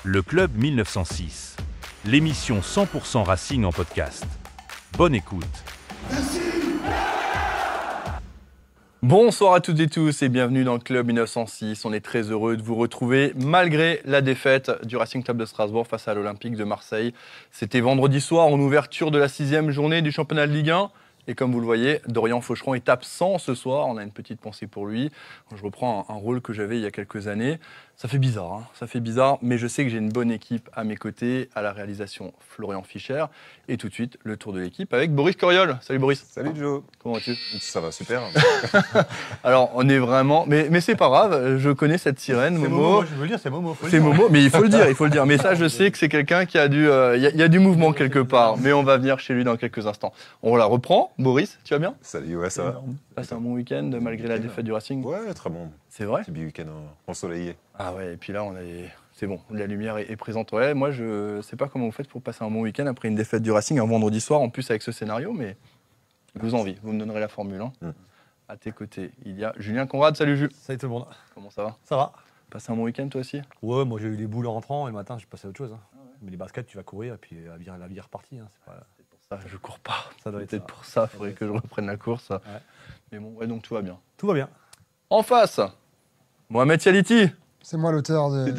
Le Club 1906, l'émission 100% Racing en podcast. Bonne écoute. Bonsoir à toutes et tous et bienvenue dans le Club 1906. On est très heureux de vous retrouver malgré la défaite du Racing Club de Strasbourg face à l'Olympique de Marseille. C'était vendredi soir en ouverture de la 6e journée du championnat de Ligue 1. Et comme vous le voyez, Dorian Faucheron est absent ce soir. On a une petite pensée pour lui. Je reprends un rôle que j'avais il y a quelques années. Ça fait bizarre, mais je sais que j'ai une bonne équipe à mes côtés, à la réalisation Florian Fischer. Et tout de suite, le tour de l'équipe avec Boris Coriol. Salut Boris. Salut Joe. Comment vas-tu ? Ça va super. Alors, on est vraiment... Mais c'est pas grave, je connais cette sirène, Momo. Momo. Je veux le dire, c'est Momo. C'est Momo, mais il faut le dire. Mais ça, je sais que c'est quelqu'un qui a du... Il y a du mouvement quelque part, mais on va venir chez lui dans quelques instants. On la reprend. Boris, tu vas bien ? Salut, ouais, ça va. Passe un bon week-end malgré la défaite du Racing ? Ouais, très bon. C'est vrai ? Petit week-end ensoleillé. Ah ouais, et puis là, c'est bon, la lumière est présente. Ouais, moi, je sais pas comment vous faites pour passer un bon week-end après une défaite du Racing un vendredi soir, en plus avec ce scénario, mais je vous envie. Vous me donnerez la formule. À tes côtés, il y a Julien Conrad. Salut Jules. Salut tout le monde. Comment ça va ? Ça va ? Passé un bon week-end toi aussi ? Ouais, moi j'ai eu les boules en rentrant et le matin j'ai passé à autre chose. Mais les baskets, tu vas courir et puis la vie est repartie. C'est pas... C'est pour ça, je cours pas. Ça doit être peut-être ça. pour ça, il faudrait que je reprenne la course. Ouais. Mais bon, ouais, donc tout va bien. Tout va bien. En face, Mohamed Yaliti. C'est moi l'auteur de...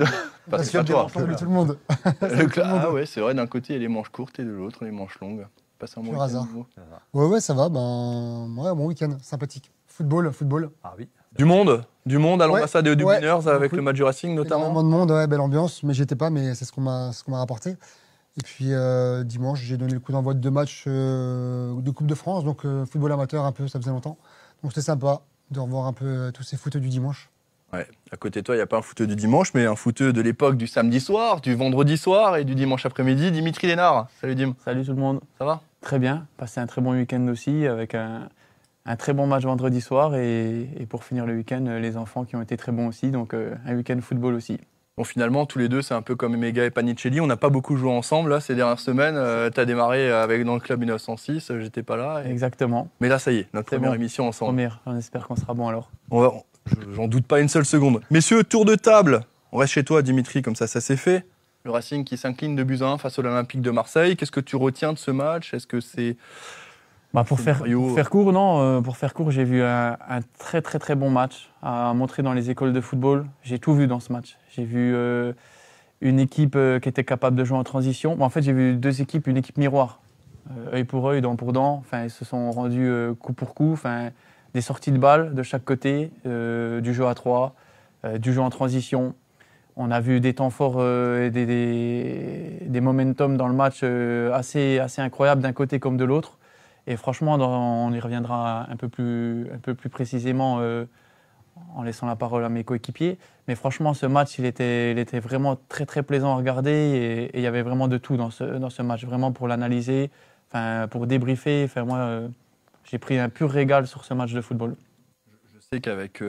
Bah, c'est pas toi. Salut tout le monde. Ah ouais, c'est vrai, d'un côté il y a les manches courtes et de l'autre les manches longues. Passe un bon Pur week-end. hasard. Momo. Ouais, ça va. Ouais, bon week-end, sympathique. Football. Ah oui. Du monde à l'ambassade du ouais. Winners avec Beaucoup. le match du Racing notamment. Énormément de monde, ouais, belle ambiance. Mais j'y étais pas, mais c'est ce qu'on m'a rapporté. Et puis dimanche, j'ai donné le coup d'envoi de 2 matchs de Coupe de France, donc football amateur un peu, ça faisait longtemps. Donc c'était sympa de revoir un peu tous ces footeux du dimanche. Ouais. À côté de toi, il n'y a pas un footeux du dimanche, mais un footeux de l'époque du samedi soir, du vendredi soir et du dimanche après-midi, Dimitri Lénard. Salut Dim. Salut tout le monde. Ça va ? Très bien. Passé un très bon week-end aussi avec un très bon match vendredi soir et pour finir le week-end, les enfants qui ont été très bons aussi. Donc un week-end football aussi. Bon, finalement, tous les deux, c'est un peu comme Emega et Panicelli. On n'a pas beaucoup joué ensemble là, ces dernières semaines. Tu as démarré dans le club 1906, j'étais pas là. Exactement. Mais là, ça y est, notre C'est première bon. émission ensemble. Première. On espère qu'on sera bon alors. J'en doute pas une seule seconde. Messieurs, tour de table. On reste chez toi, Dimitri, comme ça s'est fait. Le Racing qui s'incline de 2-1 face à l'Olympique de Marseille. Qu'est-ce que tu retiens de ce match ? Est-ce que c'est... Pour faire court, non. Pour faire court, j'ai vu un très très très bon match à montrer dans les écoles de football. J'ai tout vu dans ce match. J'ai vu une équipe qui était capable de jouer en transition. En fait, j'ai vu 2 équipes, une équipe miroir. Œil pour œil, dent pour dent. Enfin, ils se sont rendus coup pour coup. Enfin, des sorties de balles de chaque côté, du jeu à 3, du jeu en transition. On a vu des temps forts et des momentum dans le match assez incroyables d'un côté comme de l'autre. Et franchement, on y reviendra un peu plus précisément en laissant la parole à mes coéquipiers. Mais franchement, ce match, il était vraiment très très plaisant à regarder et il y avait vraiment de tout dans ce match, vraiment pour l'analyser, pour débriefer. Moi, j'ai pris un pur régal sur ce match de football. Je sais qu'avec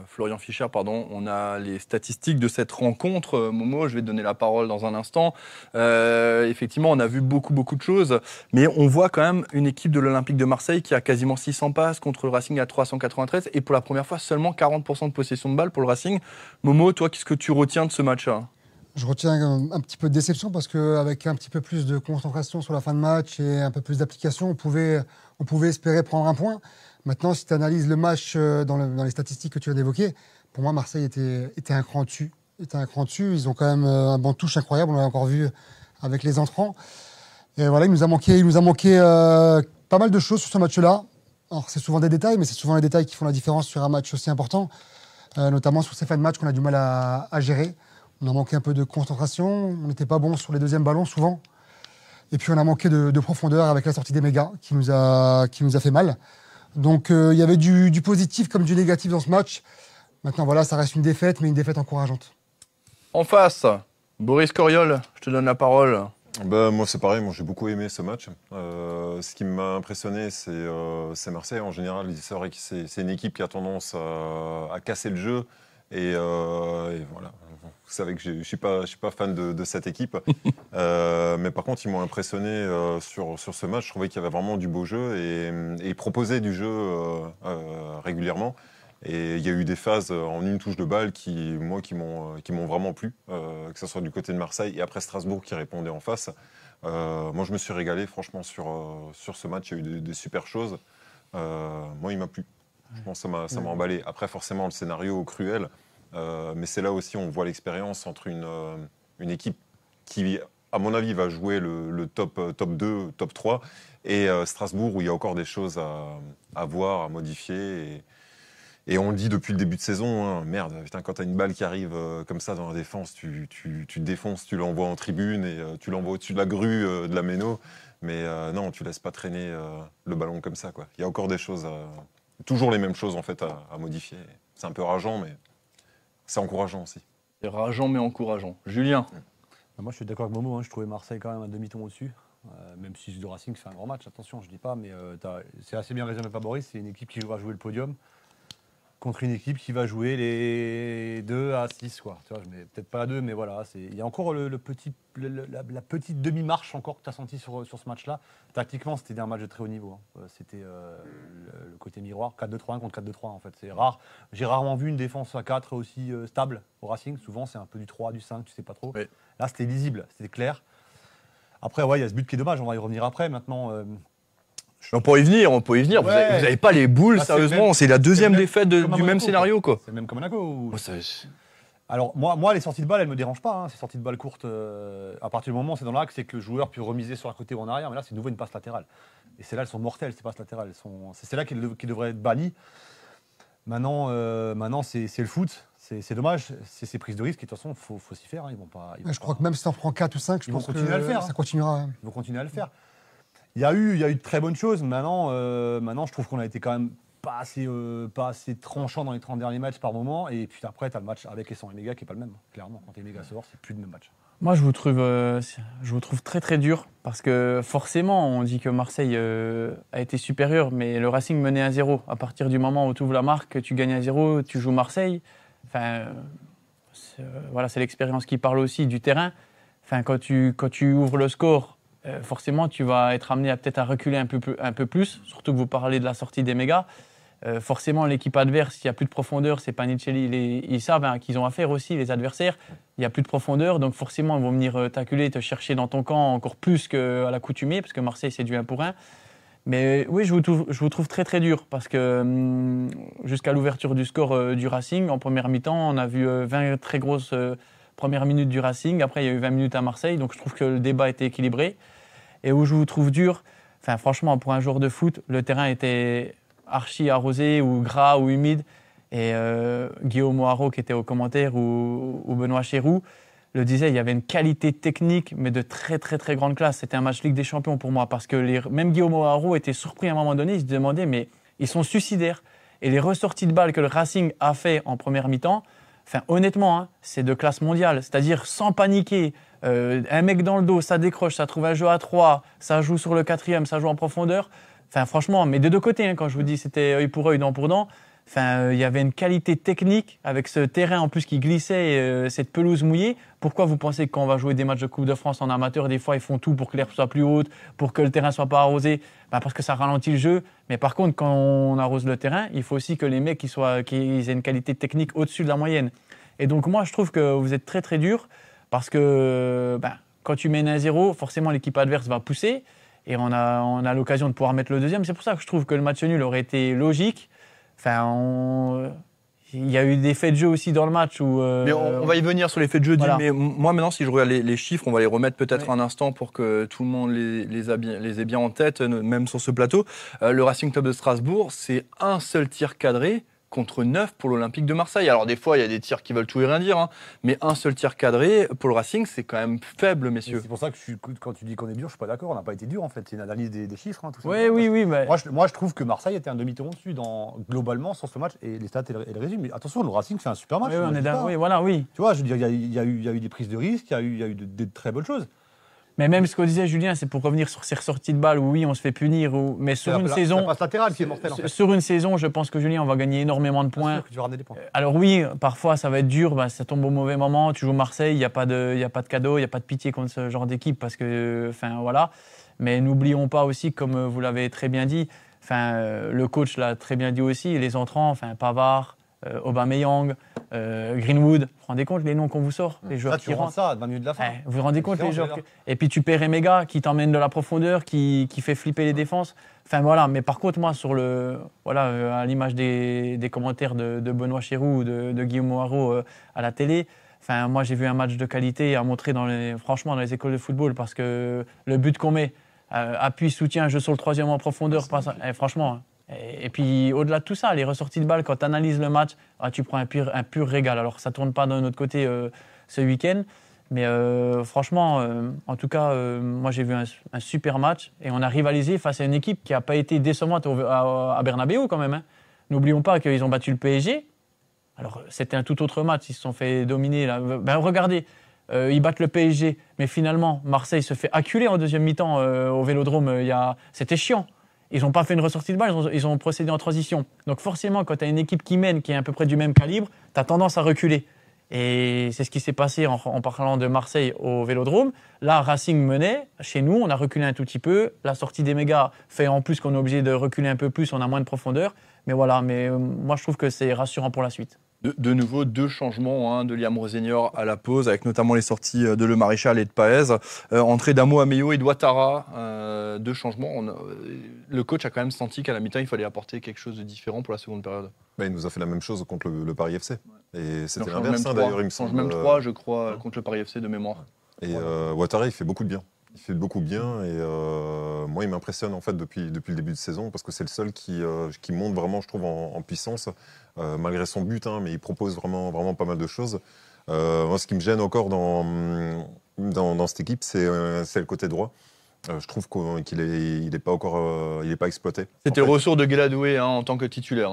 Florian Fischer, on a les statistiques de cette rencontre. Momo, je vais te donner la parole dans un instant. Effectivement, on a vu beaucoup de choses, mais on voit quand même une équipe de l'Olympique de Marseille qui a quasiment 600 passes contre le Racing à 393 et pour la première fois seulement 40% de possession de balle pour le Racing. Momo, toi, qu'est-ce que tu retiens de ce match-là ? Je retiens un petit peu de déception parce qu'avec un petit peu plus de concentration sur la fin de match et un peu plus d'application, on pouvait espérer prendre un point. Maintenant, si tu analyses le match dans les statistiques que tu viens d'évoquer, pour moi, Marseille était un cran dessus. Ils ont quand même un banc de touche incroyable, on l'a encore vu avec les entrants. Et voilà, il nous a manqué pas mal de choses sur ce match-là. Alors, c'est souvent des détails, mais c'est souvent les détails qui font la différence sur un match aussi important, notamment sur ces fins de match qu'on a du mal à gérer. On a manqué un peu de concentration, on n'était pas bon sur les deuxièmes ballons souvent. Et puis on a manqué de profondeur avec la sortie d'Emega qui nous a fait mal. Donc il y avait du positif comme du négatif dans ce match. Maintenant voilà, ça reste une défaite, mais une défaite encourageante. En face, Boris Coriol, je te donne la parole. Moi c'est pareil, j'ai beaucoup aimé ce match. Ce qui m'a impressionné, c'est Marseille. En général, c'est vrai que c'est une équipe qui a tendance à casser le jeu. Et voilà. Vous savez que je ne suis pas fan de cette équipe. Mais par contre, ils m'ont impressionné sur ce match. Je trouvais qu'il y avait vraiment du beau jeu et ils proposaient du jeu régulièrement. Et il y a eu des phases en une touche de balle qui m'ont vraiment plu, que ce soit du côté de Marseille et après Strasbourg qui répondait en face. Moi, je me suis régalé, franchement, sur ce match. Il y a eu des super choses. Moi, il m'a plu. Je pense que ça m'a emballé. Après, forcément, le scénario cruel. Mais c'est là aussi on voit l'expérience entre une équipe qui, à mon avis, va jouer le top 2, top 3, et Strasbourg, où il y a encore des choses à voir, à modifier. Et on le dit depuis le début de saison, hein, merde, putain, quand tu as une balle qui arrive comme ça dans la défense, tu te défonces, tu l'envoies en tribune et tu l'envoies au-dessus de la grue de la méno. Mais non, tu laisses pas traîner le ballon comme ça, quoi. Il y a encore des choses, toujours les mêmes choses en fait à modifier. C'est un peu rageant, mais c'est encourageant aussi. C'est rageant mais encourageant. Julien. Moi, je suis d'accord avec Momo. Je trouvais Marseille quand même un demi-ton au-dessus. Même si le Racing fait un grand match, attention, je dis pas, mais c'est assez bien résumé par Boris. C'est une équipe qui va jouer le podium contre une équipe qui va jouer les 2 à 6, quoi. Tu vois, je mets peut-être pas à 2, mais voilà. Il y a encore la petite demi-marche encore que tu as senti sur ce match-là. Tactiquement, c'était un match de très haut niveau. C'était le côté miroir, 4-2-3-1 contre 4-2-3, en fait. C'est rare. J'ai rarement vu une défense à 4 aussi stable au Racing. Souvent, c'est un peu du 3, du 5, tu sais pas trop. Oui. Là, c'était lisible, c'était clair. Après, ouais, il y a ce but qui est dommage, on va y revenir après. Maintenant, on peut y venir. Ouais. Vous n'avez pas les boules, sérieusement. C'est la deuxième défaite du même scénario, quoi. C'est même comme Monaco. Alors, moi, les sorties de balles, elles ne me dérangent pas. Ces sorties de balles courtes, à partir du moment où c'est dans l'axe, c'est que le joueur peut remiser sur un côté ou en arrière. Mais là, c'est de nouveau une passe latérale. Et celles-là, elles sont mortelles, ces passes latérales. C'est celles-là qui devraient être bannies. Maintenant c'est le foot. C'est dommage, c'est ces prises de risque. Et de toute façon, il faut s'y faire. Hein. Je crois que même si tu en prends 4 ou 5, je pense que ça continuera. Ils vont continuer à le faire. Il y a eu de très bonnes choses. Maintenant, je trouve qu'on a été quand même pas assez tranchant dans les 30 derniers matchs par moment. Et puis après, tu as le match avec et sans Emega qui n'est pas le même. Clairement, quand Emega sort, c'est plus le même match. Moi, je vous trouve très très dur parce que forcément, on dit que Marseille a été supérieur, mais le Racing menait 1-0. À partir du moment où tu ouvres la marque, tu gagnes 1-0, tu joues Marseille. Enfin, c'est l'expérience qui parle aussi du terrain. Enfin, quand tu ouvres le score, forcément, tu vas être amené à peut-être à reculer un peu plus. Surtout que vous parlez de la sortie d'Emega. Forcément, l'équipe adverse, il n'y a plus de profondeur. C'est Panicelli, ils savent qu'ils ont affaire aussi, les adversaires. Il n'y a plus de profondeur, donc forcément, ils vont venir t'acculer, te chercher dans ton camp encore plus qu'à l'accoutumée, parce que Marseille, c'est du 1 pour 1. Mais oui, je vous trouve très très dur, parce que jusqu'à l'ouverture du score du Racing, en première mi-temps, on a vu 20 très grosses premières minutes du Racing. Après, il y a eu 20 minutes à Marseille, donc je trouve que le débat était équilibré. Et où je vous trouve dur, franchement, pour un joueur de foot, le terrain était archi arrosé ou gras ou humide. Et Guillaume Haro, qui était aux commentaires, ou Benoît Chéroux, le disait, il y avait une qualité technique, mais de très très très grande classe. C'était un match Ligue des Champions pour moi, parce que même Guillaume Haro était surpris à un moment donné. Il se demandait, mais ils sont suicidaires. Et les ressorties de balles que le Racing a fait en première mi-temps, honnêtement, c'est de classe mondiale. C'est-à-dire sans paniquer, un mec dans le dos, ça décroche, ça trouve un jeu à 3, ça joue sur le 4e, ça joue en profondeur. Franchement, mais des deux côtés, quand je vous dis c'était œil pour œil, dent pour dent. Il y avait une qualité technique avec ce terrain en plus qui glissait, cette pelouse mouillée. Pourquoi vous pensez que quand on va jouer des matchs de Coupe de France en amateur, des fois ils font tout pour que l'herbe soit plus haute, pour que le terrain soit pas arrosé? Parce que ça ralentit le jeu. Mais par contre, quand on arrose le terrain, il faut aussi que les mecs qu'ils aient une qualité technique au-dessus de la moyenne. Et donc moi, je trouve que vous êtes très très dur parce que quand tu mènes 1-0, forcément l'équipe adverse va pousser et on a l'occasion de pouvoir mettre le deuxième. C'est pour ça que je trouve que le match nul aurait été logique. Il y a eu des faits de jeu aussi dans le match où... Mais on va y venir sur les faits de jeu. Voilà. Mais moi, maintenant, si je regarde les chiffres, on va les remettre peut-être un instant pour que tout le monde les ait bien en tête, même sur ce plateau. Le Racing Club de Strasbourg, c'est un seul tir cadré contre 9 pour l'Olympique de Marseille. Alors des fois, il y a des tirs qui veulent tout et rien dire, mais un seul tir cadré pour le Racing, c'est quand même faible, messieurs. C'est pour ça que quand tu dis qu'on est dur, je suis pas d'accord. On n'a pas été dur en fait. C'est une analyse des chiffres, tout ça. Oui. Mais... Moi, je trouve que Marseille était un demi-tour au-dessus globalement sur ce match et les stats elles résument. Mais attention, le Racing fait un super match. Oui. Tu vois, je veux dire, il y a eu des prises de risque, il y a eu de très bonnes choses. Mais même ce que disait Julien, c'est pour revenir sur ces ressorties de balles où oui, on se fait punir. Mais sur une saison, la passe latérale qui est mortelle, en fait. Sur une saison, je pense que Julien, on va gagner énormément de points. Sûr que tu vas ramener des points. Alors oui, parfois ça va être dur, ça tombe au mauvais moment. Tu joues Marseille, il n'y a pas de cadeau, il n'y a pas de pitié contre ce genre d'équipe parce que, voilà. Mais n'oublions pas aussi, comme vous l'avez très bien dit, le coach l'a très bien dit aussi, les entrants, Pavard, Aubameyang, Greenwood. Vous vous rendez compte les noms qu'on vous sort, les joueurs Là, qui tu rentres rentrent. ça à 20 minutes de la fin. Ouais, vous vous rendez compte les joueurs déjà. Et puis tu perds Emega qui t'emmène de la profondeur, qui fait flipper les défenses. Enfin voilà, mais par contre moi à l'image des commentaires de Benoît Chéroux ou de Guillaume Moirot à la télé, enfin moi j'ai vu un match de qualité à montrer franchement dans les écoles de football parce que le but qu'on met, appui, soutien, jeu sur le troisième en profondeur, franchement. Et puis au-delà de tout ça, les ressorties de balles, quand tu analyses le match, tu prends un pur régal. Alors ça tourne pas d'un autre côté ce week-end. Mais franchement, en tout cas, moi j'ai vu un super match et on a rivalisé face à une équipe qui n'a pas été décevante à Bernabéu quand même. Hein. N'oublions pas qu'ils ont battu le PSG. Alors c'était un tout autre match, ils se sont fait dominer. Là. Ben, regardez, ils battent le PSG, mais finalement Marseille se fait acculer en deuxième mi-temps au Vélodrome. C'était chiant. Ils n'ont pas fait une ressortie de balle, ils ont procédé en transition. Donc forcément, quand tu as une équipe qui mène, qui est à peu près du même calibre, tu as tendance à reculer. Et c'est ce qui s'est passé en parlant de Marseille au Vélodrome. Là, Racing menait. Chez nous, on a reculé un tout petit peu. La sortie des mégas fait en plus qu'on est obligé de reculer un peu plus, on a moins de profondeur. Mais voilà, moi je trouve que c'est rassurant pour la suite. De nouveau, 2 changements de Liam Rosenior à la pause, avec notamment les sorties de Le Maréchal et de Paez. Entrée d'Amo Ameyo et de Ouattara. 2 changements. Le coach a quand même senti qu'à la mi-temps, il fallait apporter quelque chose de différent pour la seconde période. Il nous a fait la même chose contre le Paris FC. Et c'était Donc, l'inverse, d'ailleurs, il me change semble. même 3, je crois, contre le Paris FC de mémoire. Et Ouattara, il fait beaucoup de bien. Il fait beaucoup bien et moi, il m'impressionne en fait depuis le début de saison parce que c'est le seul qui monte vraiment, je trouve, en puissance, malgré son but, mais il propose vraiment pas mal de choses. Moi, ce qui me gêne encore dans cette équipe, c'est le côté droit. Je trouve qu'il n'est pas encore exploité. C'était le ressort de Gueladoué en tant que titulaire.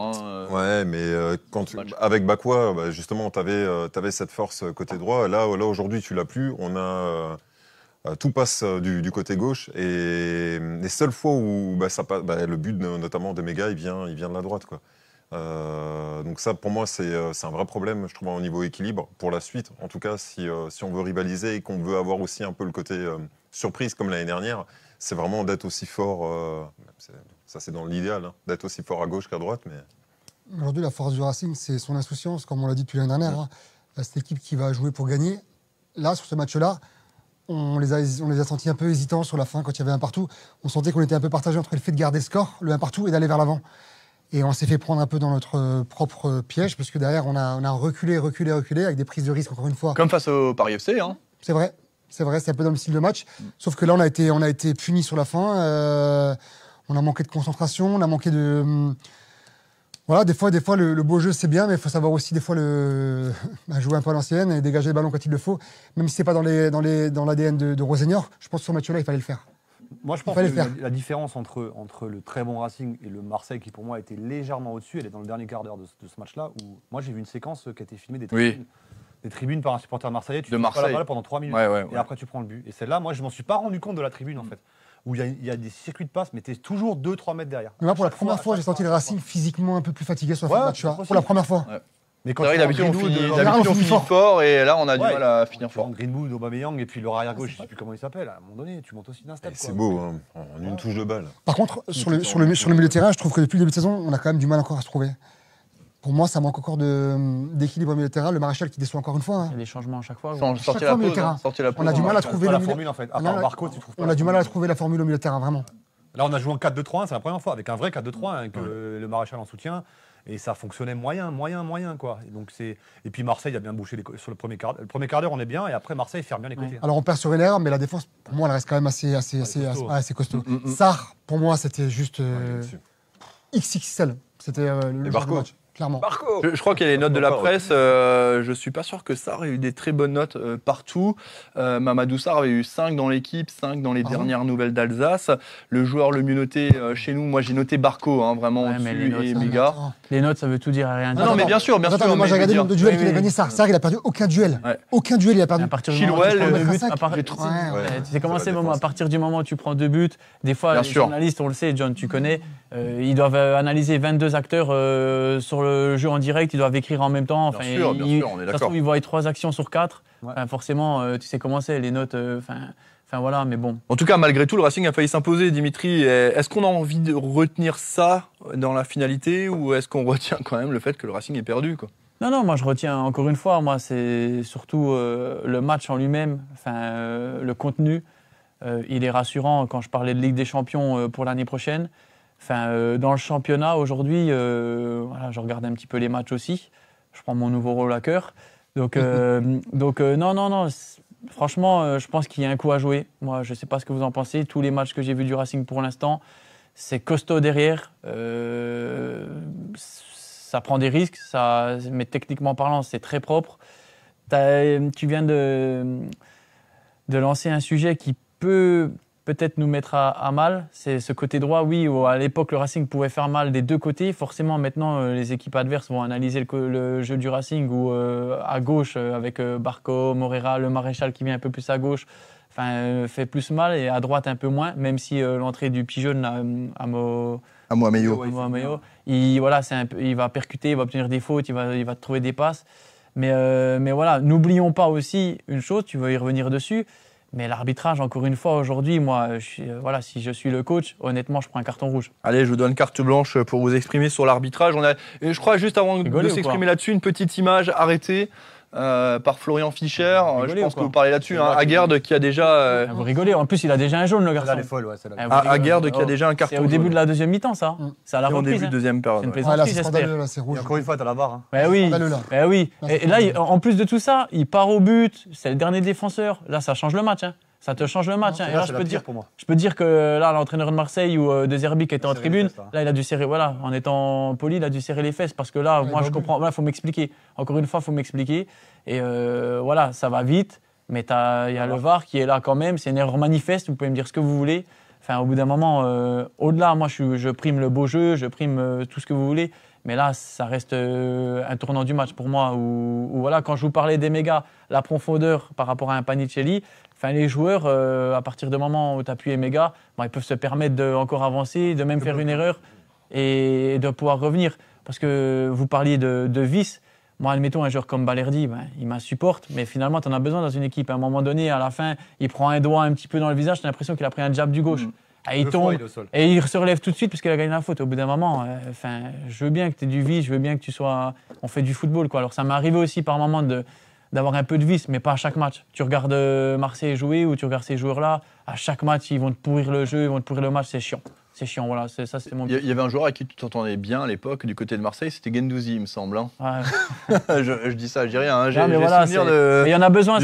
Ouais, mais avec Bakwa, justement, tu avais cette force côté droit. Là aujourd'hui, tu l'as plus. On a tout passe du côté gauche et les seules fois où le but notamment de Méga, il vient de la droite, quoi. Donc ça, pour moi, c'est un vrai problème, je trouve, au niveau équilibre pour la suite. En tout cas, si on veut rivaliser et qu'on veut avoir aussi un peu le côté surprise comme l'année dernière, c'est vraiment d'être aussi fort. Ça, c'est dans l'idéal, d'être aussi fort à gauche qu'à droite. Mais aujourd'hui, la force du Racing, c'est son insouciance, comme on l'a dit depuis l'année dernière. Cette équipe qui va jouer pour gagner. Là, sur ce match-là, on les a sentis un peu hésitants sur la fin quand il y avait un partout. On sentait qu'on était un peu partagé entre le fait de garder le score, le un partout, et d'aller vers l'avant. Et on s'est fait prendre un peu dans notre propre piège, parce que derrière, on a reculé avec des prises de risque, encore une fois. Comme face au Paris FC. C'est vrai, c'est un peu dans le style de match. Sauf que là, on a été punis sur la fin. On a manqué de concentration, on a manqué de... Voilà, des fois le beau jeu, c'est bien, mais il faut savoir aussi, des fois, jouer un peu à l'ancienne et dégager le ballon quand il le faut. Même si ce n'est pas dans l'ADN de Rosenior, je pense que sur ce match-là, il fallait le faire. Moi, je pense que la différence entre le très bon Racing et le Marseille, qui pour moi était légèrement au-dessus, elle est dans le dernier quart d'heure de ce match-là, où moi j'ai vu une séquence qui a été filmée des tribunes par un supporter marseillais. Tu ne pas la balle pendant 3 minutes et après tu prends le but. Et celle-là, moi je ne m'en suis pas rendu compte de la tribune en fait, où il y a des circuits de passe, mais tu es toujours 2-3 mètres derrière. Mais là, pour la première fois, j'ai senti le Racing physiquement un peu plus fatigué sur la fin de match. Pour la première fois. Ouais. Mais quand D'habitude, on finit fort et là, on a du mal à finir fort. Greenwood, Aubameyang et puis le arrière-gauche, je ne sais plus comment il s'appelle. À un moment donné, tu montes aussi d'un step. C'est beau, en une touche de balle. Par contre, sur le milieu de terrain, je trouve que depuis le début de saison, on a quand même du mal encore à se trouver. Pour moi, ça manque encore d'équilibre au milieu de terrain. Le Maréchal qui déçoit encore une fois. Il y a des changements à chaque fois. Sortir la pause. On a du mal à trouver la formule en fait. On a du mal à trouver la formule au milieu de terrain, vraiment. Là, on a joué en 4-2-3-1, c'est la première fois, avec un vrai 4-2-3-1, avec le Maréchal en soutien. Et ça fonctionnait moyen, quoi. Et puis Marseille a bien bouché sur le premier quart. Le premier quart d'heure, on est bien, et après Marseille ferme bien les côtés. Alors on perd sur une erreur, mais la défense, pour moi, elle reste quand même assez costaud. Sarr, pour moi, c'était juste XXL. C'était le match. Clairement. Je crois qu'il y a les notes de la presse. Je ne suis pas sûr que Sarr ait eu des très bonnes notes partout. Mamadou Sarr avait eu 5 dans l'équipe, 5 dans les dernières nouvelles d'Alsace. Le joueur le mieux noté chez nous, moi j'ai noté Barco, vraiment au-dessus, et Méga. Les notes, ça veut tout dire et rien dire. Non, mais bien sûr. Moi j'ai regardé le nombre de duels qu'il a gagné. Sarr, il a perdu aucun duel. Aucun duel, il a perdu. Chilwell, c'est commencé à partir du moment où tu prends 2 buts. Des fois, les journalistes, on le sait, John, tu connais, ils doivent analyser 22 acteurs sur le jeu en direct, ils doivent écrire en même temps. Bien sûr, on est d'accord. Ils voient 3 actions sur 4. Enfin, forcément, tu sais comment c'est, les notes. Enfin voilà, mais bon. En tout cas, malgré tout, le Racing a failli s'imposer, Dimitri. Est-ce qu'on a envie de retenir ça dans la finalité ou est-ce qu'on retient quand même le fait que le Racing est perdu, quoi ? Non, moi je retiens encore une fois, moi c'est surtout le match en lui-même, le contenu. Il est rassurant quand je parlais de Ligue des Champions pour l'année prochaine. Dans le championnat aujourd'hui, voilà, je regarde un petit peu les matchs aussi. Je prends mon nouveau rôle à cœur. Donc non. Franchement, je pense qu'il y a un coup à jouer. Moi, je ne sais pas ce que vous en pensez. Tous les matchs que j'ai vus du Racing pour l'instant, c'est costaud derrière. Ça prend des risques, mais techniquement parlant, c'est très propre. Tu viens de lancer un sujet qui peut-être nous mettre à mal. C'est ce côté droit, oui, où à l'époque, le Racing pouvait faire mal des deux côtés. Forcément, maintenant, les équipes adverses vont analyser le jeu du Racing où à gauche, avec Barco, Moreira, le Maréchal qui vient un peu plus à gauche, fait plus mal et à droite un peu moins, même si l'entrée du Pigeon à Mohameyo, il va percuter, il va obtenir des fautes, il va trouver des passes. Mais voilà, n'oublions pas aussi une chose, tu veux y revenir dessus. Mais l'arbitrage, encore une fois, aujourd'hui, moi, si je suis le coach, honnêtement, je prends un carton rouge. Allez, je vous donne carte blanche pour vous exprimer sur l'arbitrage. Et je crois, juste avant de s'exprimer là-dessus, une petite image arrêtée par Florian Fischer. Je pense que vous parlez là-dessus. Aguerd qui a déjà... Vous rigolez, en plus, il a déjà un jaune, le garçon. Elle est folle, ouais, celle-là. Aguerd qui a déjà un carton jaune. C'est au début de la deuxième mi-temps, ça. C'est à la reprise. Au début de deuxième période. C'est une plaisanterie, j'espère. Là, c'est rouge. Et encore une fois, t'as la barre. Oui. Et là, en plus de tout ça, il part au but. C'est le dernier défenseur. Là, ça change le match. Ça te change le match. Et là, je peux dire que là, l'entraîneur de Marseille ou de Zerbi qui était en tribune, là, il a dû serrer, voilà, en étant poli, il a dû serrer les fesses parce que là, moi, je comprends. Là, faut m'expliquer. Encore une fois, faut m'expliquer. Et voilà, ça va vite, mais il y a le VAR qui est là quand même. C'est une erreur manifeste. Vous pouvez me dire ce que vous voulez. Au bout d'un moment, au-delà, moi, je prime le beau jeu, je prime tout ce que vous voulez. Mais là, ça reste un tournant du match pour moi. Où voilà, quand je vous parlais des mégas, la profondeur par rapport à un Panicelli, les joueurs, à partir du moment où tu appuies méga, ils peuvent se permettre d'encore avancer, de même faire une erreur et de pouvoir revenir. Parce que vous parliez de vice. Moi, admettons, un joueur comme Balerdi, il m'insupporte, mais finalement, tu en as besoin dans une équipe. À un moment donné, à la fin, il prend un doigt un petit peu dans le visage, tu as l'impression qu'il a pris un jab du gauche. Et il tombe et il se relève tout de suite parce qu'il a gagné la faute. Au bout d'un moment, je veux bien que tu aies du vice, je veux bien que tu sois. On fait du football, quoi. Alors, ça m'est arrivé aussi par moment d'avoir un peu de vice, mais pas à chaque match. Tu regardes Marseille jouer ou tu regardes ces joueurs-là, à chaque match, ils vont te pourrir le jeu, ils vont te pourrir le match, c'est chiant. C'est chiant, voilà. Ça, c'est mon... Il y avait un joueur avec qui tu t'entendais bien à l'époque, du côté de Marseille, c'était Guendouzi, il me semble. Je dis ça, je dis rien. J'ai souvenir il y en a besoin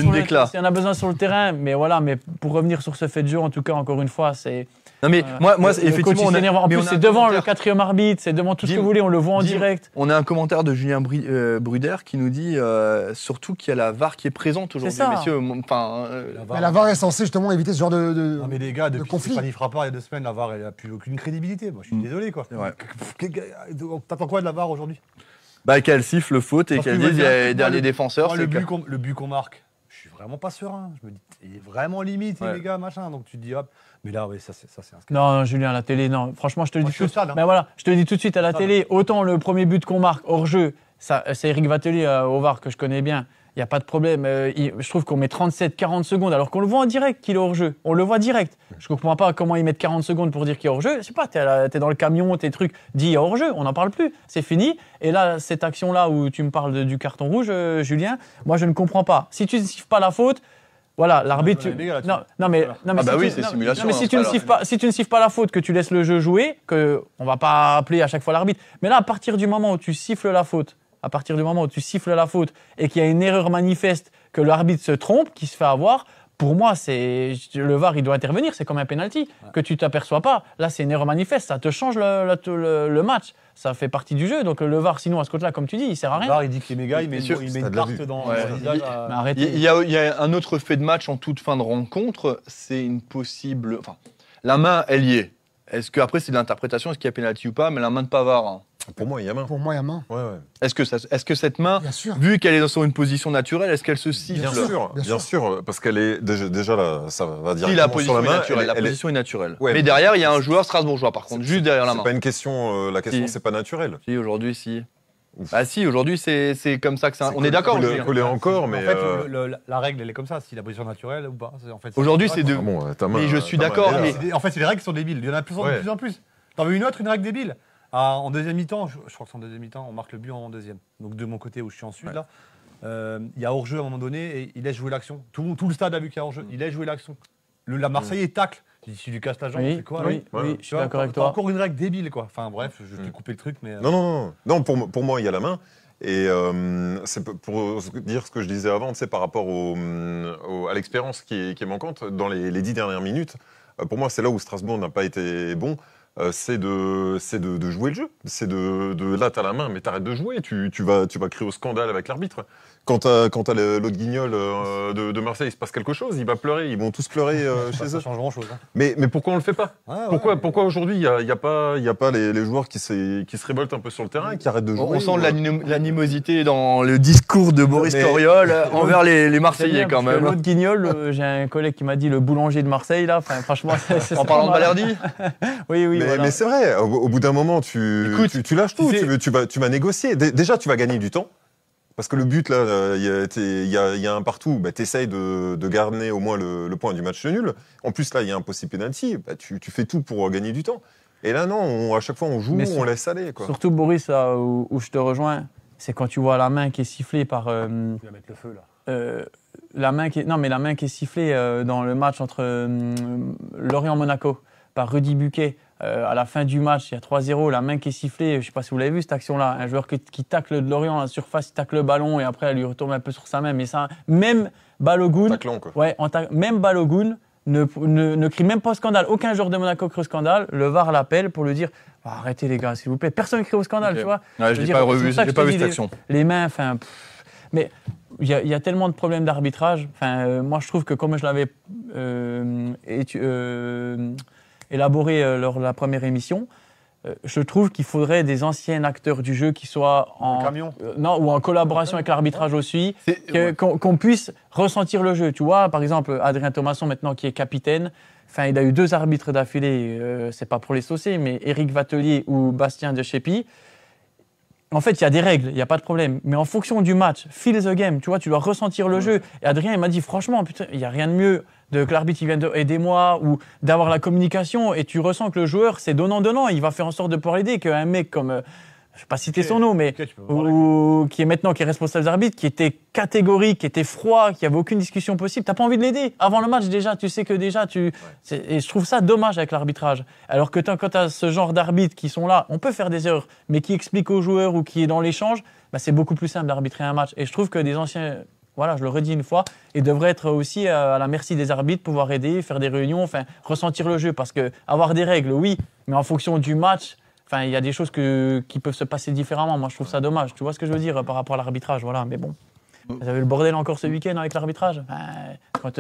sur le terrain, mais voilà. Mais pour revenir sur ce fait de jeu, en tout cas, encore une fois, c'est... Non mais moi effectivement, en plus c'est devant le quatrième arbitre, c'est devant tout ce que vous voulez, on le voit en direct. On a un commentaire de Julien Bruder qui nous dit surtout qu'il y a la VAR qui est présente aujourd'hui, messieurs. La VAR est censée justement éviter ce genre de non mais les gars, depuis conflit. Stéphanie Frappard il y a 2 semaines, la VAR elle a plus aucune crédibilité. Moi je suis désolé quoi. T'attends quoi de la VAR aujourd'hui ? Qu'elle siffle faute et qu'elle dise derrière les défenseurs. Le but qu'on marque, je suis vraiment pas serein. Je me dis, il est vraiment limite les gars, machin. Donc tu te dis hop. Mais là, oui, ça c'est un scandale. Non, Julien, à la télé, non. Franchement, je te le dis tout de suite. Mais voilà, je te le dis tout de suite à la télé. Autant le premier but qu'on marque hors jeu, c'est Eric Vatelier au VAR que je connais bien. Il n'y a pas de problème. Je trouve qu'on met 37-40 secondes alors qu'on le voit en direct qu'il est hors jeu. On le voit direct. Je ne comprends pas comment ils mettent 40 secondes pour dire qu'il est hors jeu. Je sais pas, t'es dans le camion, tes trucs, dis hors jeu, on n'en parle plus. C'est fini. Et là, cette action-là où tu me parles du carton rouge, Julien, moi je ne comprends pas. Si tu ne siffles pas la faute, voilà, l'arbitre. Si tu ne siffles pas la faute, que tu laisses le jeu jouer, que on va pas appeler à chaque fois l'arbitre. Mais là, à partir du moment où tu siffles la faute, et qu'il y a une erreur manifeste, que l'arbitre se trompe, qu'il se fait avoir, pour moi, le VAR, il doit intervenir. C'est comme un penalty que tu t'aperçois pas. Là, c'est une erreur manifeste. Ça te change le match. Ça fait partie du jeu. Donc le VAR, sinon à ce côté-là, comme tu dis, il sert à rien. Le VAR, il dit que les méga, il met une carte dans le visage. Il y a un autre fait de match en toute fin de rencontre. C'est une possible. Enfin, la main, elle y est. Est-ce que après c'est de l'interprétation, est-ce qu'il y a pénalty ou pas, mais la main de Pavard. Pour moi, il y a main. Pour moi, il y a main. Ouais. Est-ce que cette main, vu qu'elle est sur une position naturelle, est-ce qu'elle se siffle ? Bien sûr, parce qu'elle est déjà là, ça va directement la position sur la main. Est naturelle, la position est naturelle. Ouais, mais derrière, il y a un joueur strasbourgeois, par contre, juste derrière la main. C'est pas une question. La question, c'est pas naturel. Si aujourd'hui, si. Bah si, aujourd'hui c'est comme ça que ça. On est d'accord. Collé encore, mais. En fait, la règle, elle est comme ça, si la position naturelle ou pas. En fait, aujourd'hui, c'est de. Ah bon, mais je suis d'accord. En fait, c'est les règles qui sont débiles. Il y en a de plus en plus. T'en veux une règle débile? En deuxième mi-temps, je crois que c'est en deuxième mi-temps, on marque le but en deuxième. Donc de mon côté où je suis en sud, là, il y a hors-jeu à un moment donné et il laisse jouer l'action. Tout le stade a vu qu'il y a hors-jeu. Il laisse jouer l'action. La Marseillais tacle. Si tu casses la jambe, c'est quoi? Oui, je suis d'accord avec toi. Encore une règle débile, quoi. Enfin bref, je t'ai coupé le truc, mais. Non, pour moi, il y a la main. Et c'est pour dire ce que je disais avant, par rapport à l'expérience qui est manquante dans les 10 dernières minutes. Pour moi, c'est là où Strasbourg n'a pas été bon. C'est de jouer le jeu. C'est là, t'as la main, mais t'arrêtes de jouer. Tu vas crier au scandale avec l'arbitre. Quand t'as l'autre guignol de Marseille, il se passe quelque chose, il va pleurer. Ils vont tous pleurer chez eux. Ça change grand-chose. Hein. Mais pourquoi on le fait pas? Pourquoi aujourd'hui, il y a pas les joueurs qui se révoltent un peu sur le terrain, qui arrêtent de jouer? On sent l'animosité dans le discours de Boris Toriol envers les Marseillais quand même. L'autre guignol, j'ai un collègue qui m'a dit le boulanger de Marseille là. Enfin, franchement, en parlant de Balerdi. Oui. Mais c'est vrai. Au bout d'un moment, tu lâches tout. Tu vas négocier. Déjà, tu vas gagner du temps. Parce que le but, là, il y a un partout, tu essayes de garder au moins le point du match nul. En plus, là, il y a un possible penalty, tu fais tout pour gagner du temps. Et là, non, à chaque fois, on joue, on laisse aller. Quoi. Surtout, Boris, là, où je te rejoins, c'est quand tu vois la main qui est sifflée par... Tu vas mettre le feu, là. la main qui est sifflée dans le match entre Lorient-Monaco par Rudy Buquet. À la fin du match, il y a 3-0, la main qui est sifflée, je ne sais pas si vous l'avez vu cette action-là, un joueur qui tacle de Lorient à la surface, il tacle le ballon et après elle lui retombe un peu sur sa main. Mais ça, même Balogun, même Balogun ne crie même pas au scandale. Aucun joueur de Monaco crie au scandale. Le VAR l'appelle pour lui dire arrêtez les gars, s'il vous plaît. Personne ne crie au scandale, tu vois. Ouais, je n'ai pas revu, j'ai pas vu cette action. Les mains, enfin. Mais il y a tellement de problèmes d'arbitrage. Moi, je trouve que comme je l'avais élaboré lors de la première émission, je trouve qu'il faudrait des anciens acteurs du jeu qui soient ou en collaboration avec l'arbitrage aussi, qu'on puisse ressentir le jeu. Tu vois, par exemple, Adrien Thomasson, maintenant qui est capitaine, il a eu 2 arbitres d'affilée, c'est pas pour les saucer, mais Éric Vatelier ou Bastien De Chépy. En fait, il y a des règles, il n'y a pas de problème. Mais en fonction du match, feel the game, tu vois, tu dois ressentir le jeu. Et Adrien, il m'a dit, franchement, putain, il n'y a rien de mieux que l'arbitre, il vienne aider-moi ou d'avoir la communication. Et tu ressens que le joueur, c'est donnant-donnant. Il va faire en sorte de pouvoir aider. Qu'un mec comme, je ne vais pas citer son nom, mais qui est responsable des arbitres, qui était catégorique, qui était froid, qui n'avait aucune discussion possible, tu n'as pas envie de l'aider. Avant le match, déjà, tu sais que déjà, et je trouve ça dommage avec l'arbitrage. Alors que quand tu as ce genre d'arbitres qui sont là, on peut faire des erreurs, mais qui expliquent aux joueurs ou qui est dans l'échange, c'est beaucoup plus simple d'arbitrer un match. Et je trouve que des anciens, voilà, je le redis une fois, et devraient être aussi à la merci des arbitres, pouvoir aider, faire des réunions, ressentir le jeu. Parce que avoir des règles, oui, mais en fonction du match, il y a des choses qui peuvent se passer différemment. Moi, je trouve ça dommage. Tu vois ce que je veux dire par rapport à l'arbitrage, voilà. Mais bon, vous avez le bordel encore ce week-end avec l'arbitrage. Quand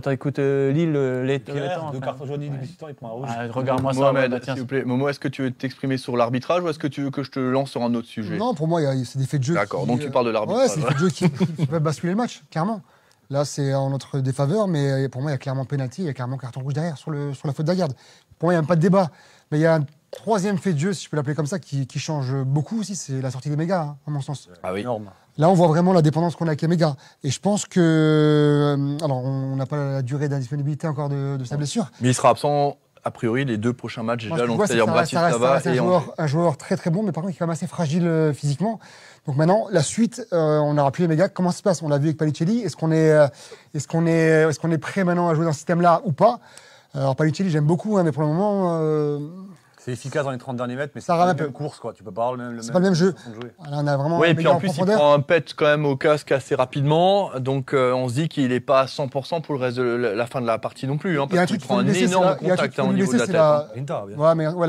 tu écoutes Lille, les temps. 2 cartons jaunes, il prend un rouge. Regarde-moi ça. Mohamed, s'il vous plaît. Momo, est-ce que tu veux t'exprimer sur l'arbitrage ou est-ce que tu veux que je te lance sur un autre sujet? Non, pour moi, c'est des faits de jeu. D'accord, donc tu parles de l'arbitrage. Ouais, c'est des faits de jeu qui peuvent basculer le match, clairement. Là, c'est en notre défaveur, mais pour moi, il y a clairement pénalty, il y a clairement carton rouge derrière sur la faute d'Aguerd. Pour moi, il n'y a même pas de débat. Mais il y a un 3e fait de jeu, si je peux l'appeler comme ça, qui change beaucoup aussi, c'est la sortie des mégas, à mon sens. Ah oui. Énorme. Là, on voit vraiment la dépendance qu'on a avec les mégas. Et je pense que... alors, on n'a pas la durée d'indisponibilité encore de sa blessure. Mais il sera absent, a priori, les 2 prochains matchs déjà. Donc, c'est-à-dire Bratislava et un joueur très très bon, mais par contre, qui est quand même assez fragile physiquement. Donc maintenant, la suite, on n'aura plus les mégas. Comment ça se passe? On l'a vu avec Palicelli. Est-ce qu'on est prêt maintenant à jouer dans ce système-là ou pas? Alors, Palicelli, j'aime beaucoup, mais pour le moment... c'est efficace dans les 30 derniers mètres, mais ça c'est pas la même course, quoi. Tu peux pas avoir c'est pas le même jeu. Là, on a vraiment oui, et puis en plus, il prend un pet quand même au casque assez rapidement. Donc, on se dit qu'il n'est pas à 100% pour le reste de la fin de la partie non plus. Parce qu'il prend un énorme contact au niveau de la tête. La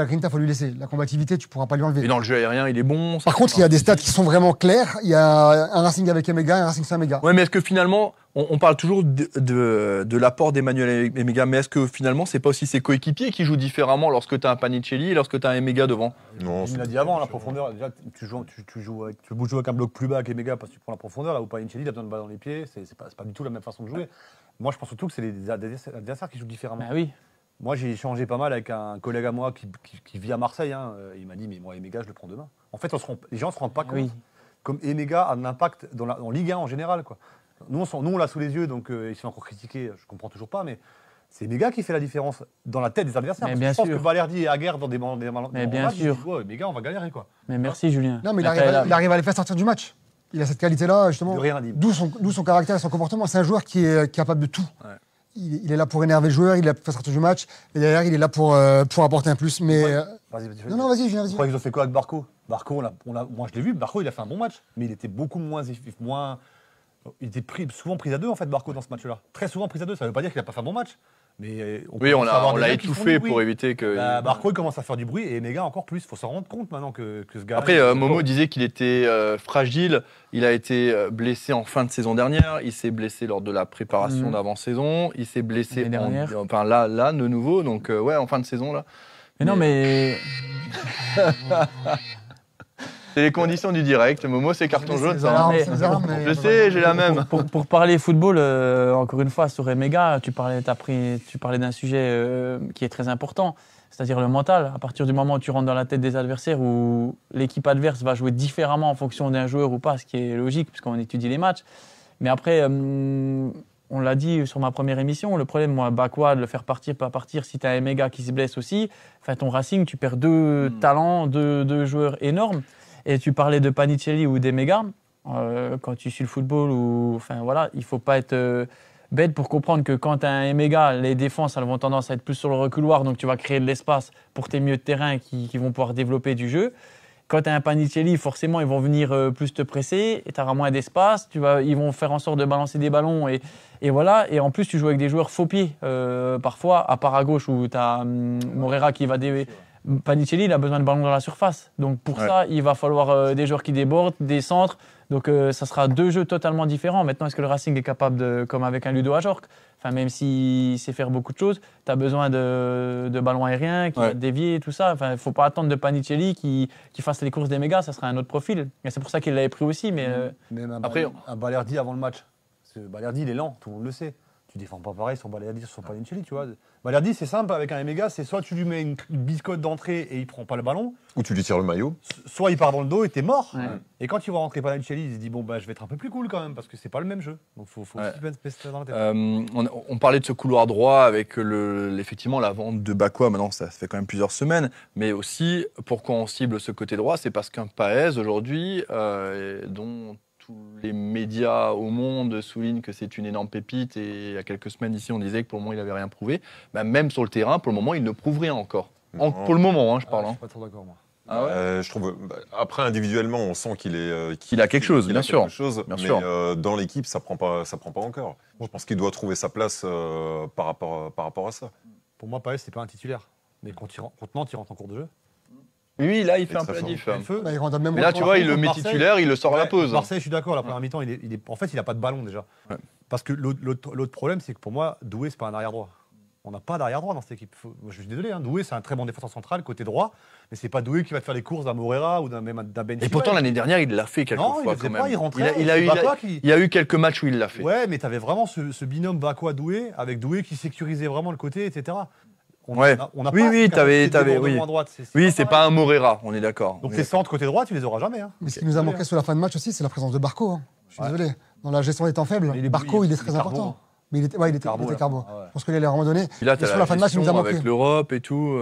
grinta, il faut lui laisser. La combativité, tu ne pourras pas lui enlever. Et dans le jeu aérien, il est bon. Par contre, il y a des stats qui sont vraiment clairs. Il y a un Racing avec Emega et un Racing sans Emega. Ouais, mais est-ce que finalement... On parle toujours de l'apport d'Emmanuel Emega, mais est-ce que finalement, c'est pas aussi ses coéquipiers qui jouent différemment lorsque tu as un Panicelli et lorsque tu as un Emega devant? Non, il l'a dit avant, la profondeur. Déjà, tu joues avec un bloc plus bas avec Emega parce que tu prends la profondeur. Là où Panicelli, il a besoin de balle dans les pieds. C'est pas du tout la même façon de jouer. Moi, je pense surtout que c'est les adversaires qui jouent différemment. Oui. Moi, j'ai échangé pas mal avec un collègue à moi qui vit à Marseille. Hein. Il m'a dit, mais moi, Emega, je le prends demain. En fait, les gens ne se rendent pas compte. Oui. Comme Emega a un impact dans Ligue 1 en général. Quoi. Nous, on l'a sous les yeux, donc il se fait encore critiquer. Je ne comprends toujours pas, mais c'est Emega qui fait la différence dans la tête des adversaires. Mais Parce bien que je pense sûr. que Valerdi est à guerre dans des Mais bien matchs, sûr. il dit, ouais, Emega, on va galérer. Quoi. Mais merci, Julien. Non, mais il arrive à les faire sortir du match. Il a cette qualité-là, justement. De rien dire. D'où son caractère et son comportement. C'est un joueur qui est capable de tout. Ouais. Il est là pour énerver le joueur, il est là pour faire sortir du match. Et derrière, il est là pour apporter un plus. Mais. Vas-y. Non, vas-y, Julien, Vous vas-y. croyez qu'ils ont fait quoi avec Barco Barco, moi je l'ai vu, Barco il a fait un bon match, mais il était beaucoup moins. Il était souvent pris à deux en fait, Barco dans ce match-là. Très souvent pris à deux, ça ne veut pas dire qu'il n'a pas fait un bon match. Mais Oui, on commence à avoir l'a des gens qui font étouffé du bruit. pour éviter que. Barco il commence à faire du bruit et Emega encore plus. Il faut s'en rendre compte maintenant que ce gars. Après, Momo disait qu'il était fragile. Il a été blessé en fin de saison dernière. Il s'est blessé lors de la préparation d'avant-saison. Il s'est blessé L'année dernière. enfin là, de nouveau. Donc, ouais, en fin de saison, là. Mais non, mais C'est les conditions du direct. Momo, c'est carton jaune. Les ça. armes, mais- c'est les armes, mais- Je sais, j'ai la même. pour parler football, encore une fois, sur Emega, tu parlais d'un sujet qui est très important, c'est-à-dire le mental. À partir du moment où tu rentres dans la tête des adversaires, où l'équipe adverse va jouer différemment en fonction d'un joueur ou pas, ce qui est logique, puisqu'on étudie les matchs. Mais après, on l'a dit sur ma première émission, le problème, moi, Bakwa, de le faire partir, pas partir, si tu as un Emega qui se blesse aussi, enfin, ton Racing, tu perds deux talents, deux joueurs énormes. Et tu parlais de Panicelli ou d'Emega. Quand tu suis le football, il ne faut pas être bête pour comprendre que quand tu as un Emega, les défenses elles vont tendance à être plus sur le reculoir, donc tu vas créer de l'espace pour tes milieux de terrain qui vont pouvoir développer du jeu. Quand tu as un Panicelli, forcément, ils vont venir plus te presser et tu auras moins d'espace. Ils vont faire en sorte de balancer des ballons et voilà. Et en plus, tu joues avec des joueurs faux pieds parfois, à part à gauche où tu as Morera qui va Panicelli, il a besoin de ballons dans la surface. Donc pour ça, il va falloir des joueurs qui débordent, des centres. Donc ça sera deux jeux totalement différents. Maintenant, est-ce que le Racing est capable de, comme avec un Ludo Ajorc, même s'il sait faire beaucoup de choses, tu as besoin de ballons aériens qui va te dévier, tout ça. Il ne faut pas attendre de Panicelli qui fasse les courses des mégas, ça sera un autre profil. Et c'est pour ça qu'il l'avait pris aussi. Mais Même Après, un Balerdi avant le match. Parce que Balerdi, il est lent, tout le monde le sait. Tu défends pas pareil sur Balerdi, sur Panicelli, tu vois. Balerdi, c'est simple avec un Emega, c'est soit tu lui mets une biscotte d'entrée et il prend pas le ballon, Ou tu lui tires le maillot. soit il part dans le dos et t'es mort. Ouais. Et quand il va rentrer Panicelli, il se dit bon je vais être un peu plus cool quand même parce que c'est pas le même jeu. Donc faut aussi mettre ça dans la tête. On parlait de ce couloir droit avec effectivement la vente de Bakwa. Maintenant, ça fait quand même plusieurs semaines. Mais aussi, pourquoi on cible ce côté droit, c'est parce qu'un Paez aujourd'hui, dont tous les médias au monde soulignent que c'est une énorme pépite. Et il y a quelques semaines ici, on disait que pour le moment, il n'avait rien prouvé. Même sur le terrain, pour le moment, il ne prouve rien encore. Pour le moment, je parle. Je suis pas trop d'accord moi. Ah ouais. Je trouve. Après, individuellement, on sent qu'il est. Il a quelque chose, qu'il bien a sûr. quelque chose, Bien mais sûr. dans l'équipe, ça prend pas encore. Je pense qu'il doit trouver sa place par rapport à ça. Pour moi, Paez, c'est pas un titulaire. Mais quand Nantes, il rentre en cours de jeu. Lui, là, il fait un très peu la fort. diff. Le feu. Bah, il rentre même Mais là, tu vois, il le met Marseille, titulaire, il le sort à la Ouais, pause. Marseille, je suis d'accord, la première mi-temps, en fait, il n'a pas de ballon déjà. Ouais. Parce que l'autre problème, c'est que pour moi, Doué, c'est pas un arrière droit. On n'a pas d'arrière droit dans cette équipe. Moi, je suis désolé, Doué, c'est un très bon défenseur central, côté droit, mais c'est pas Doué qui va te faire les courses d'un Morera ou d'un Ben Et pourtant, l'année dernière, il l'a fait quelques non, fois il le quand faisait même. pas, il rentrait. Il a eu, Bakwa qui- il y a eu quelques matchs où il l'a fait. Ouais, mais tu avais vraiment ce binôme Bakwa-Doué, avec Doué qui sécurisait vraiment le côté, etc. Ouais. On a Oui, pas oui, cette capacité de t'avais, débordement oui. à droite. Oui, c'est pas pareil. un Morera, on est d'accord. Donc tes centres côté droit, tu les auras jamais. Hein. Mais ce qui nous a manqué sur la fin de match aussi, c'est la présence de Barco. Hein. Je suis Ouais. désolé. Dans la gestion des temps faibles, Mais Barco, il est très Carbo, important. hein. Mais il était Carbo, là. carbo. Ah ouais. Je pense qu'il allait vraiment donner. Puis là, Et t'as sur la la fin de match, il nous a gestion manqué. avec l'Europe et tout.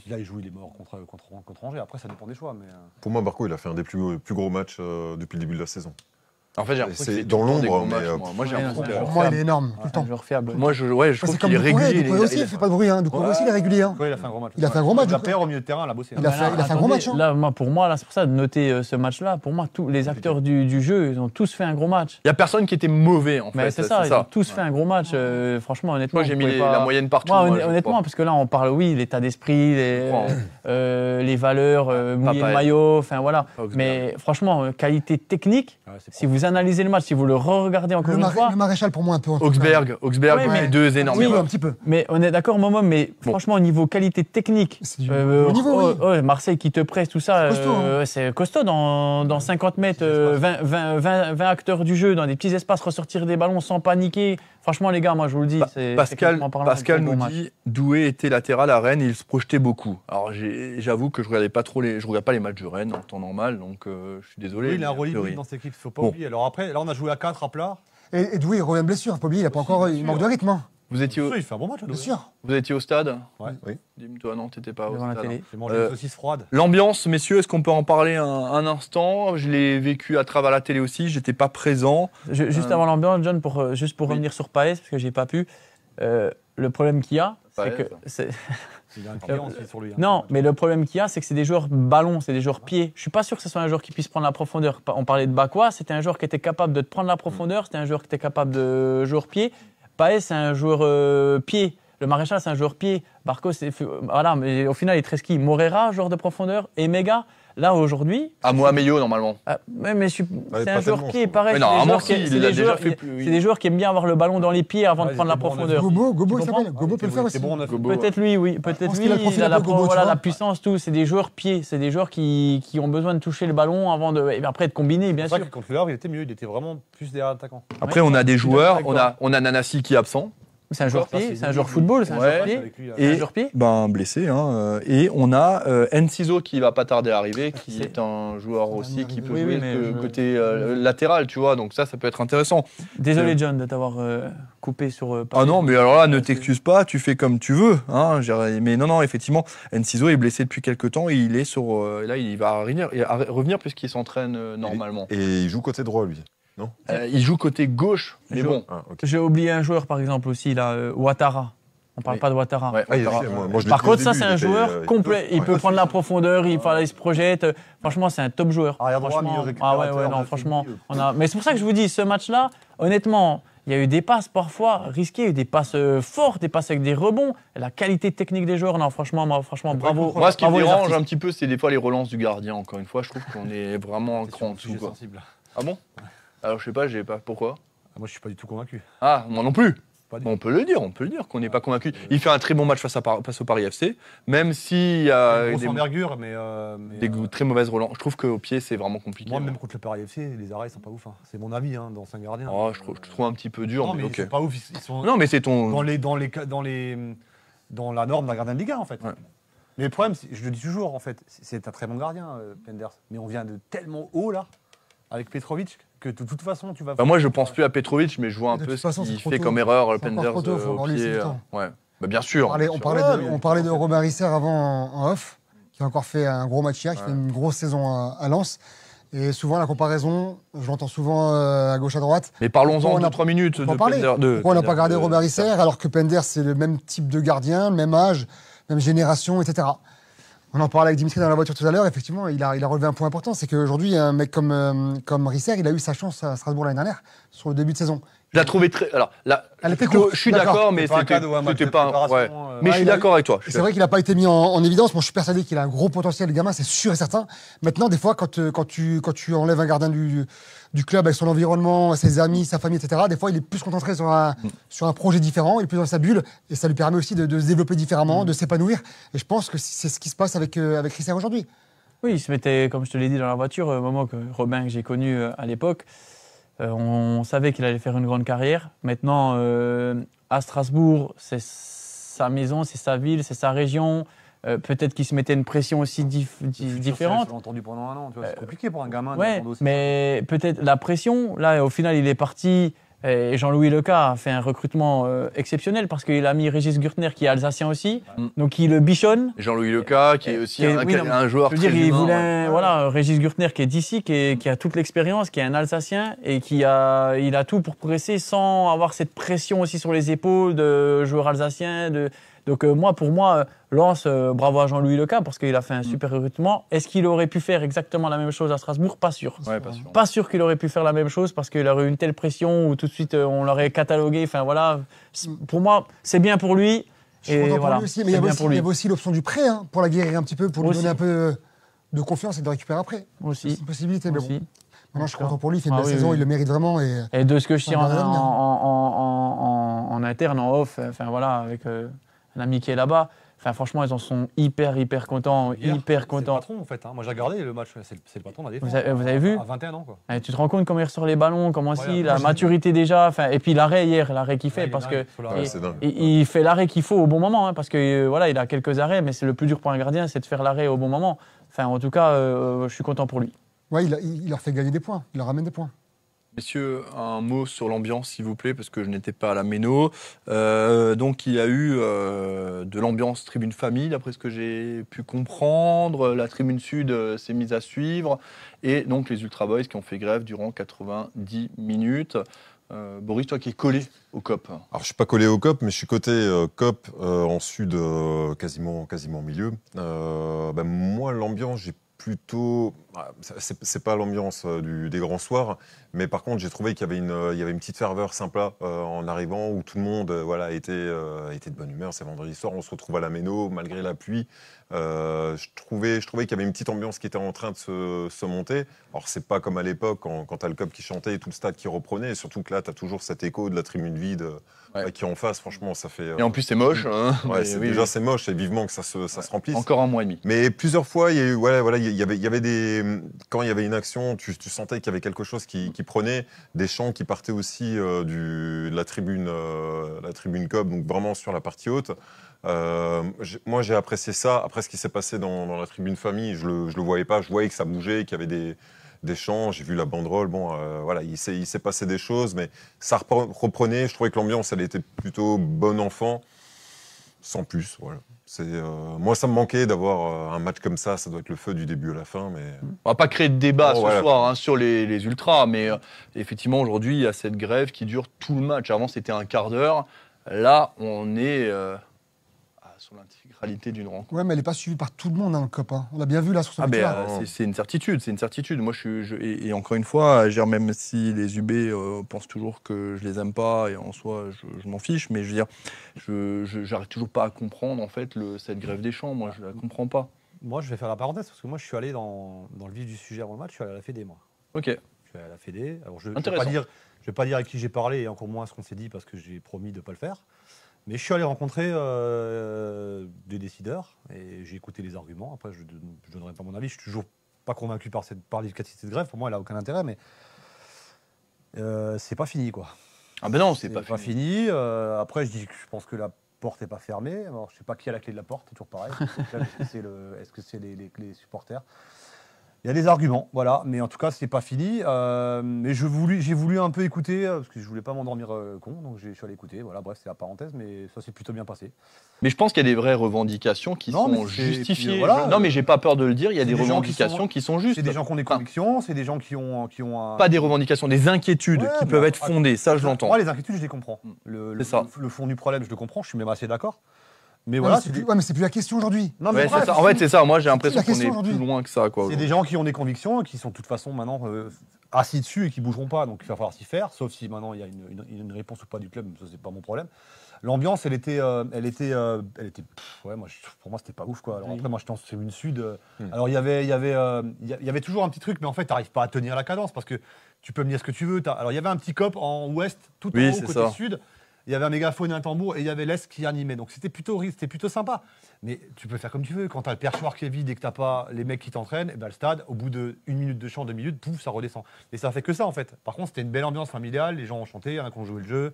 Là, il joue, il est mort contre Angers. Après, ça dépend des choix. Mais... Pour moi, Barco, il a fait un des plus gros matchs depuis le début de la saison. En fait, j'ai l'impression C'est qu'il fait dans tout le temps des l'ombre, gros mais, matchs, moi, j'ai ouais, l'impression ouais, que- Pour moi, il est énorme, tout le un temps. joueur fiable. Moi, je trouve C'est qu'il est comme Doucouré. régulier. Doucouré aussi, il fait pas de bruit. Doucouré aussi, il est régulier. Ouais, il a fait un gros match. Il a fait un gros match, La Doucouré. paire au milieu de terrain, elle a bossé. Il a fait un gros Attendez, match. Hein. Là, pour moi, c'est pour ça de noter ce match-là. Pour moi, tous les acteurs du jeu, ils ont tous fait un gros match. Il n'y a personne qui était mauvais, en Mais fait. c'est ça, ils ont tous fait un gros match. Franchement, honnêtement. Moi, j'ai vous mis pouvez pas- la moyenne partout. Moi, moi, je honnêtement, crois. parce que là, on parle, oui, l'état d'esprit, les valeurs, mouiller Papa, le maillot, enfin voilà. Augsburg. Mais franchement, qualité technique, Ouais, c'est si vous analysez le match, si vous le re-regardez encore une fois. Le maréchal, pour moi, un peu. en tout cas. Augsburg, Ouais, mais- fait deux énormes Oui, erreurs. un petit peu. Mais on est d'accord, Momo, mais Bon. franchement, au niveau qualité technique, C'est du haut niveau, oui. Marseille qui te presse, tout ça, C'est costaud, hein. c'est costaud dans 50 mètres, 20 acteurs du jeu, dans des petits espaces, ressortir des ballons sans paniquer. Franchement, les gars, moi, je vous le dis. Pascal nous dit Doué était latéral à Rennes et il se projetait beaucoup. Alors, j'avoue que je regarde pas les matchs du Rennes en temps normal, donc je suis désolé. Oui, il a un rôle hybride dans cette équipe, il ne faut pas oublier. Alors après, là, on a joué à 4 à plat. Et Doué, il revient de blessure, il faut pas oublier, il manque de rythme. Hein. Vous étiez Il fait un bon match, Bien sûr. Vous étiez au stade? Oui. Dis-moi, toi, non, t'étais pas au devant la stade. télé. J'ai mangé une saucisse froide. L'ambiance, messieurs, est-ce qu'on peut en parler un instant? Je l'ai vécu à travers la télé aussi, j'étais pas présent. Juste avant l'ambiance, John, pour revenir sur Paes, parce que j'ai pas pu. Le problème qu'il y a, c'est que... Il a un client aussi sur lui. Non, mais le problème qu'il y a, c'est que c'est des joueurs ballon, c'est des joueurs pieds. Je suis pas sûr que ce soit un joueur qui puisse prendre la profondeur. On parlait de Bakwa, c'était un joueur qui était capable de prendre la profondeur, c'était un joueur qui était capable de joueur pied. Paes, c'est un joueur pied. Le Maréchal, c'est un joueur pied. Barco, c'est... Voilà, mais au final, il est très ski. Morera, joueur de profondeur. Et Mega, là, aujourd'hui... À Mohameyo, normalement. Mais c'est un joueur pied, pareil. Mais non, c'est des joueurs qui aiment bien avoir le ballon dans les pieds avant de prendre la profondeur. Gobo, il s'appelle. Gobo peut le faire aussi. Peut-être lui, oui. Peut-être lui, il a la puissance, tout. C'est des joueurs pieds. C'est des joueurs qui ont besoin de toucher le ballon avant de... Et après, de combiner, bien sûr. C'est vrai que contre le Havre, il était mieux. Il était vraiment plus derrière l'attaquant. Après, on a des joueurs. On a Nanassi qui est absent. C'est un joueur pied, c'est un joueur football, c'est un joueur pied. Et un joueur pied. Blessé. Hein. Et on a Enciso qui va pas tarder à arriver, qui est un joueur aussi qui peut jouer côté latéral, tu vois. Donc ça peut être intéressant. Désolé John de t'avoir coupé sur. Ah non, mais alors là, ne t'excuse pas, tu fais comme tu veux. Hein. Mais non, effectivement, Enciso est blessé depuis quelques temps et il est sur. Là, il va revenir puisqu'il s'entraîne normalement. Et il joue côté droit, lui. Non. Il joue côté gauche, mais bon. Okay. J'ai oublié un joueur, par exemple, aussi, là, Ouattara. On ne parle pas de Ouattara. Ouais, par contre, ça, c'est un joueur complet. Il peut prendre la profondeur, il se projette. Franchement, c'est un top joueur. Franchement. Mais c'est pour ça que je vous dis, ce match-là, honnêtement, il y a eu des passes parfois risquées, il y a eu des passes fortes, des passes avec des rebonds. La qualité technique des joueurs, non, franchement, bravo. Moi, ce qui me dérange un petit peu, c'est des fois les relances du gardien. Encore une fois, je trouve qu'on est vraiment un cran en dessous. Ah bon? Alors, je sais pas, pourquoi? Moi, je suis pas du tout convaincu. Ah, moi non plus. On peut le dire qu'on n'est pas convaincu. Il fait un très bon match face au Paris FC, même s'il y a une grosse envergure, mais des très mauvaises relances. Je trouve qu'au pied, c'est vraiment compliqué. Moi, même contre le Paris FC, les arrêts sont pas ouf. Hein. C'est mon avis, dans 5 gardiens. Oh, je trouve un petit peu dur. Non, mais c'est pas ouf. Ils sont non, mais c'est ton... dans la norme d'un gardien de Liga, en fait. Ouais. Mais le problème, je le dis toujours, en fait, c'est un très bon gardien, Penders. Mais on vient de tellement haut, là, avec Petrovic, que de toute façon, tu vas... moi, je pense plus à Petrovic, mais je vois un peu ce qu'il fait comme erreur, Penders au pied. Ouais. Bien sûr. On parlait de Robin Risser avant en off, qui a encore fait un gros match hier, qui fait une grosse saison à Lens. Et souvent, la comparaison, je l'entends souvent à gauche, à droite. Mais parlons-en 2-3 minutes de Penders. Pourquoi on n'a pas gardé Robin Risser, alors que Penders, c'est le même type de gardien, même âge, même génération, etc. On en parlait avec Dimitri dans la voiture tout à l'heure. Effectivement, il a relevé un point important. C'est qu'aujourd'hui, un mec comme Risser, il a eu sa chance à Strasbourg l'année dernière, sur le début de saison. Je la trouvais très. Alors, elle était courte. Je suis d'accord, mais c'était pas. Ouais. Mais je suis d'accord avec toi. C'est vrai qu'il n'a pas été mis en évidence. Moi, je suis persuadé qu'il a un gros potentiel, le gamin, c'est sûr et certain. Maintenant, des fois, quand tu enlèves un gardien du club avec son environnement, ses amis, sa famille, etc., des fois, il est plus concentré sur un projet différent, il est plus dans sa bulle, et ça lui permet aussi de se développer différemment, de s'épanouir. Et je pense que c'est ce qui se passe avec Risser aujourd'hui. Oui, il se mettait, comme je te l'ai dit dans la voiture, au moment que Robin, que j'ai connu à l'époque, on savait qu'il allait faire une grande carrière. Maintenant, à Strasbourg, c'est sa maison, c'est sa ville, c'est sa région. Peut-être qu'il se mettait une pression aussi différente. Je l'ai entendu pendant un an. C'est compliqué pour un gamin. Ouais, mais peut-être la pression. Là, au final, il est parti. Et Jean-Louis Leca a fait un recrutement exceptionnel parce qu'il a mis Régis Gürtner qui est alsacien aussi, donc il le bichonne. Jean-Louis Leca qui est aussi un joueur très humain. Il voulait Régis Gürtner qui est d'ici, qui a toute l'expérience, qui est un alsacien et il a tout pour progresser sans avoir cette pression aussi sur les épaules de joueur alsacien. Donc pour moi, Lens, bravo à Jean-Louis Leca parce qu'il a fait un super recrutement. Est-ce qu'il aurait pu faire exactement la même chose à Strasbourg? Pas sûr. Ouais, pas sûr. Pas sûr qu'il aurait pu faire la même chose parce qu'il aurait eu une telle pression où tout de suite on l'aurait catalogué. Enfin voilà, pour moi, c'est bien pour lui. Et voilà, aussi, mais il y avait aussi l'option du prêt pour la guérir un petit peu, pour lui donner un peu de confiance et de récupérer après. Aussi. C'est une possibilité, mais bon. Maintenant, je suis content pour lui, il fait une belle saison, il le mérite vraiment. Et de ce que je sais en interne, en off, enfin voilà, avec un ami qui est là-bas. Enfin, franchement, ils en sont hyper contents, Hier, hyper C'est le contents. patron, en fait. Hein. Moi, j'ai regardé le match. C'est le patron de la défense. Vous avez vu À 21 ans, quoi. Tu te rends compte comment il ressort les ballons, comment Incroyable. si, la Moi, je- maturité déjà. Enfin, et puis l'arrêt hier, l'arrêt qu'il fait, Ouais, il est parce que dingue, faut l'arrêter. Ouais, c'est dingue. il fait l'arrêt qu'il faut au bon moment, hein, parce que voilà, il a quelques arrêts, mais c'est le plus dur pour un gardien, c'est de faire l'arrêt au bon moment. Enfin, en tout cas, je suis content pour lui. Ouais, il leur fait gagner des points, il leur ramène des points. Messieurs, un mot sur l'ambiance, s'il vous plaît, parce que je n'étais pas à la Méno. Donc, il y a eu de l'ambiance tribune famille, d'après ce que j'ai pu comprendre. La tribune sud s'est mise à suivre. Et donc, les Ultra Boys qui ont fait grève durant 90 minutes. Boris, toi qui es collé au COP. Alors, je ne suis pas collé au COP, mais je suis côté COP en sud, quasiment milieu. Moi, l'ambiance, j'ai plutôt. C'est pas l'ambiance des grands soirs, mais par contre, j'ai trouvé qu'il y avait une petite ferveur sympa en arrivant où tout le monde était de bonne humeur. C'est vendredi soir, on se retrouve à la Méno malgré la pluie. Je trouvais qu'il y avait une petite ambiance qui était en train de se monter. Alors, c'est pas comme à l'époque quand tu as le COP qui chantait et tout le stade qui reprenait. Et surtout que là, tu as toujours cet écho de la tribune vide qui est en face. Franchement, ça fait. Et en plus, c'est moche. Hein. Ouais, Mais déjà, c'est moche et vivement que ça se remplisse. Encore un mois et demi. Mais plusieurs fois, il y a eu, il y avait des. Quand il y avait une action, tu sentais qu'il y avait quelque chose qui prenait, des chants qui partaient aussi de la tribune COP, donc vraiment sur la partie haute. Moi, j'ai apprécié ça. Après, ce qui s'est passé dans la tribune famille, je le voyais pas. Je voyais que ça bougeait, qu'il y avait des chants. J'ai vu la banderole. Bon, il s'est passé des choses, mais ça reprenait. Je trouvais que l'ambiance, elle était plutôt bon enfant, sans plus. Voilà. Moi, ça me manquait d'avoir un match comme ça. Ça doit être le feu du début à la fin, mais. On va pas créer de débat Oh, ce voilà. soir sur les ultras, mais effectivement, aujourd'hui, il y a cette grève qui dure tout le match. Avant, c'était un quart d'heure. Là, on est sur l'intégralité d'une rencontre. Ouais, mais elle n'est pas suivie par tout le monde, hein, le COP. Hein. On l'a bien vu là sur ce match-là. C'est une certitude, c'est une certitude. Moi, et encore une fois, même si les UB pensent toujours que je les aime pas, et en soi, je m'en fiche, mais je veux dire, j'arrive toujours pas à comprendre en fait cette grève des champs. Moi, je la comprends pas. Moi, je vais faire la parenthèse parce que moi, je suis allé dans le vif du sujet avant le match. Je suis allé à la Fédé, moi. Ok. Je suis allé à la Fédé. Alors, je ne vais Intéressant. pas dire avec qui j'ai parlé et encore moins ce qu'on s'est dit parce que j'ai promis de ne pas le faire. Mais je suis allé rencontrer des décideurs et j'ai écouté les arguments. Après, je ne donnerai pas mon avis. Je suis toujours pas convaincu par l'efficacité de grève. Pour moi, elle n'a aucun intérêt, mais c'est pas fini, quoi. Ah ben non, c'est C'est pas fini. fini. Après, je pense que la porte n'est pas fermée. Alors, je sais pas qui a la clé de la porte, c'est toujours pareil. Est-ce que c'est les supporters? Il y a des arguments, voilà, mais en tout cas, c'est pas fini. Mais j'ai voulu un peu écouter, parce que je voulais pas m'endormir con, donc je suis allé écouter. Voilà, bref, c'est la parenthèse, mais ça s'est plutôt bien passé. Mais je pense qu'il y a des vraies revendications qui Non, mais sont c'est- justifiées. puis voilà. Non, mais j'ai pas peur de le dire. Il y a C'est des des gens qui revendications qui sont justes. C'est des gens qui ont des convictions, c'est des gens qui ont un... Pas des revendications, des inquiétudes Ouais, qui mais peuvent être après- fondées. Ça, je l'entends. Moi, les inquiétudes, je les comprends. C'est ça. Le fond du problème, je le comprends, je suis même assez d'accord. Mais Ouais, voilà, mais c'est plus la question aujourd'hui. Non, mais Ouais, bref, c'est ça. En fait, c'est ça. Moi, j'ai l'impression la qu'on question est aujourd'hui. plus loin que ça, quoi. c'est des gens qui ont des convictions et qui sont de toute façon maintenant assis dessus et qui bougeront pas, donc il va falloir s'y faire, sauf si maintenant il y a une réponse ou pas du club, ça c'est pas mon problème. L'ambiance, elle était, ouais, pour moi c'était pas ouf, quoi. Alors après, moi j'étais en tribune sud. Alors il y avait toujours un petit truc, mais en fait t'arrives pas à tenir la cadence parce que tu peux me dire ce que tu veux. Alors il y avait un petit cop en ouest, tout Oui, en haut c'est côté ça. sud. Il y avait un mégaphone et un tambour et il y avait l'Est qui animait. Donc c'était plutôt sympa. Mais tu peux faire comme tu veux. Quand tu as le perchoir qui est vide et que tu n'as pas les mecs qui t'entraînent, et ben le stade, au bout de 1 minute de chant, 2 minutes, pouf, ça redescend. Et ça fait que ça en fait. Par contre, c'était une belle ambiance familiale. Les gens ont chanté, il y en a qui ont joué le jeu.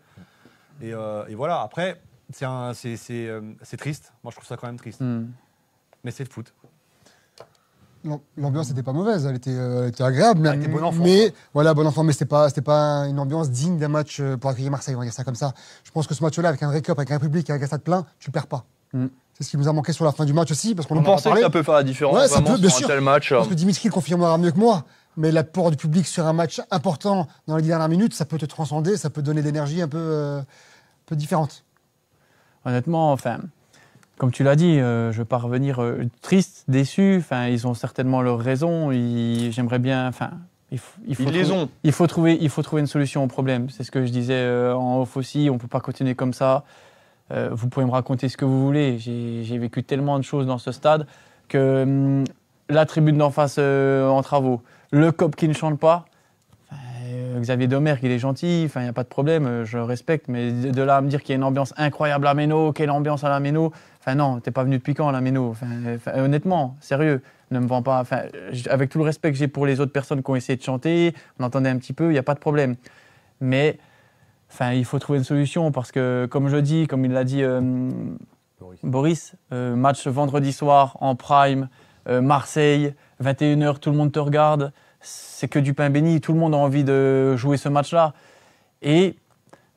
Et voilà. Après, c'est triste. Moi, je trouve ça quand même triste. Mais c'est le foot. L'ambiance n'était pas mauvaise, elle était agréable. Elle était bon enfant, mais quoi. voilà, bon enfant, mais c'était pas une ambiance digne d'un match pour accueillir Marseille, on va dire ça comme ça. Je pense que ce match-là, avec un vrai cup, avec un public, avec un stade plein, tu perds pas. C'est ce qui nous a manqué sur la fin du match aussi, parce qu'on Vous en a pensez que parlé. ça peut faire la différence Ouais, ça vraiment peut, bien sur sûr. un tel match Je pense que Dimitri le confirmera mieux que moi. Mais l'apport du public sur un match important dans les dernières minutes, ça peut te transcender, ça peut donner de l'énergie un peu différente. Honnêtement, enfin, comme tu l'as dit, je ne veux pas revenir triste, déçu. Enfin, ils ont certainement leurs raisons. J'aimerais bien. Enfin, il faut trouver une solution au problème. C'est ce que je disais en off aussi. On ne peut pas continuer comme ça. Vous pouvez me raconter ce que vous voulez. J'ai vécu tellement de choses dans ce stade que la tribune d'en face en travaux, le COP qui ne chante pas. Xavier Domergue, il est gentil, il n'y a pas de problème, je le respecte, mais de là à me dire qu'il y a une ambiance incroyable à Méno, quelle ambiance à la Méno, non, t'es pas venu depuis quand à la Méno, honnêtement, sérieux, ne me vends pas, avec tout le respect que j'ai pour les autres personnes qui ont essayé de chanter, on entendait un petit peu, il n'y a pas de problème. Mais il faut trouver une solution parce que, comme je dis, comme il l'a dit Boris, match vendredi soir en prime, Marseille, 21h, tout le monde te regarde. C'est que du pain béni, tout le monde a envie de jouer ce match-là. Et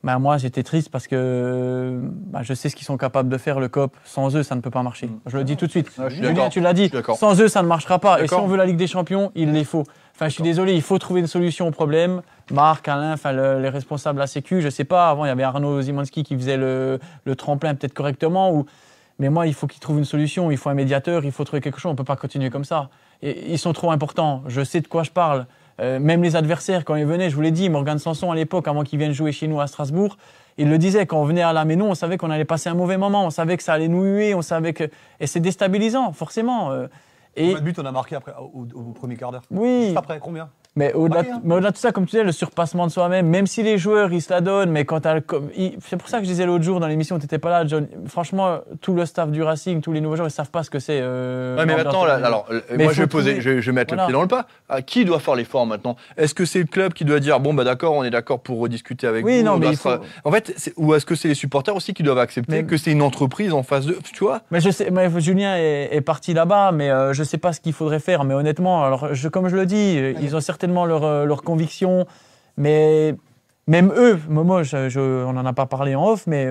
moi, j'étais triste parce que je sais ce qu'ils sont capables de faire, le COP. Sans eux, ça ne peut pas marcher. Je le dis tout de suite. Julien, tu l'as dit. Sans eux, ça ne marchera pas. Et si on veut la Ligue des Champions, il les faut. Je suis désolé, il faut trouver une solution au problème. Marc, Alain, les responsables à Sécu, je ne sais pas. Avant, il y avait Arnaud Zimanski qui faisait le tremplin peut-être correctement. Mais moi, il faut qu'ils trouvent une solution. Il faut un médiateur, il faut trouver quelque chose. On ne peut pas continuer comme ça. Et ils sont trop importants. Je sais de quoi je parle. Même les adversaires, quand ils venaient, je vous l'ai dit, Morgan Sanson à l'époque, avant qu'il vienne jouer chez nous à Strasbourg, il le disait, quand on venait à la Méno, on savait qu'on allait passer un mauvais moment, on savait que ça allait nous huer, on savait que... Et c'est déstabilisant, forcément. Combien de buts on a marqué après, au premier quart d'heure? Oui. Juste après, combien? Mais au-delà de tout ça, comme tu disais, le surpassement de soi-même, même si les joueurs, ils se la donnent, mais quand c'est pour ça que je disais l'autre jour dans l'émission, tu n'étais pas là, John. Franchement, tout le staff du Racing, tous les nouveaux joueurs, ils ne savent pas ce que c'est. Mais maintenant, moi, je vais mettre le pied dans le pas. Qui doit faire l'effort maintenant? Est-ce que c'est le club qui doit dire, bon, d'accord, on est d'accord pour rediscuter avec vous? Non, mais en fait, ou est-ce que c'est les supporters aussi qui doivent accepter que c'est une entreprise en face de, tu vois? Mais je sais, Julien est parti là-bas, mais je ne sais pas ce qu'il faudrait faire. Mais honnêtement, alors, comme je le dis, ils ont certainement leurs convictions, mais même eux, Momo, on n'en a pas parlé en off, mais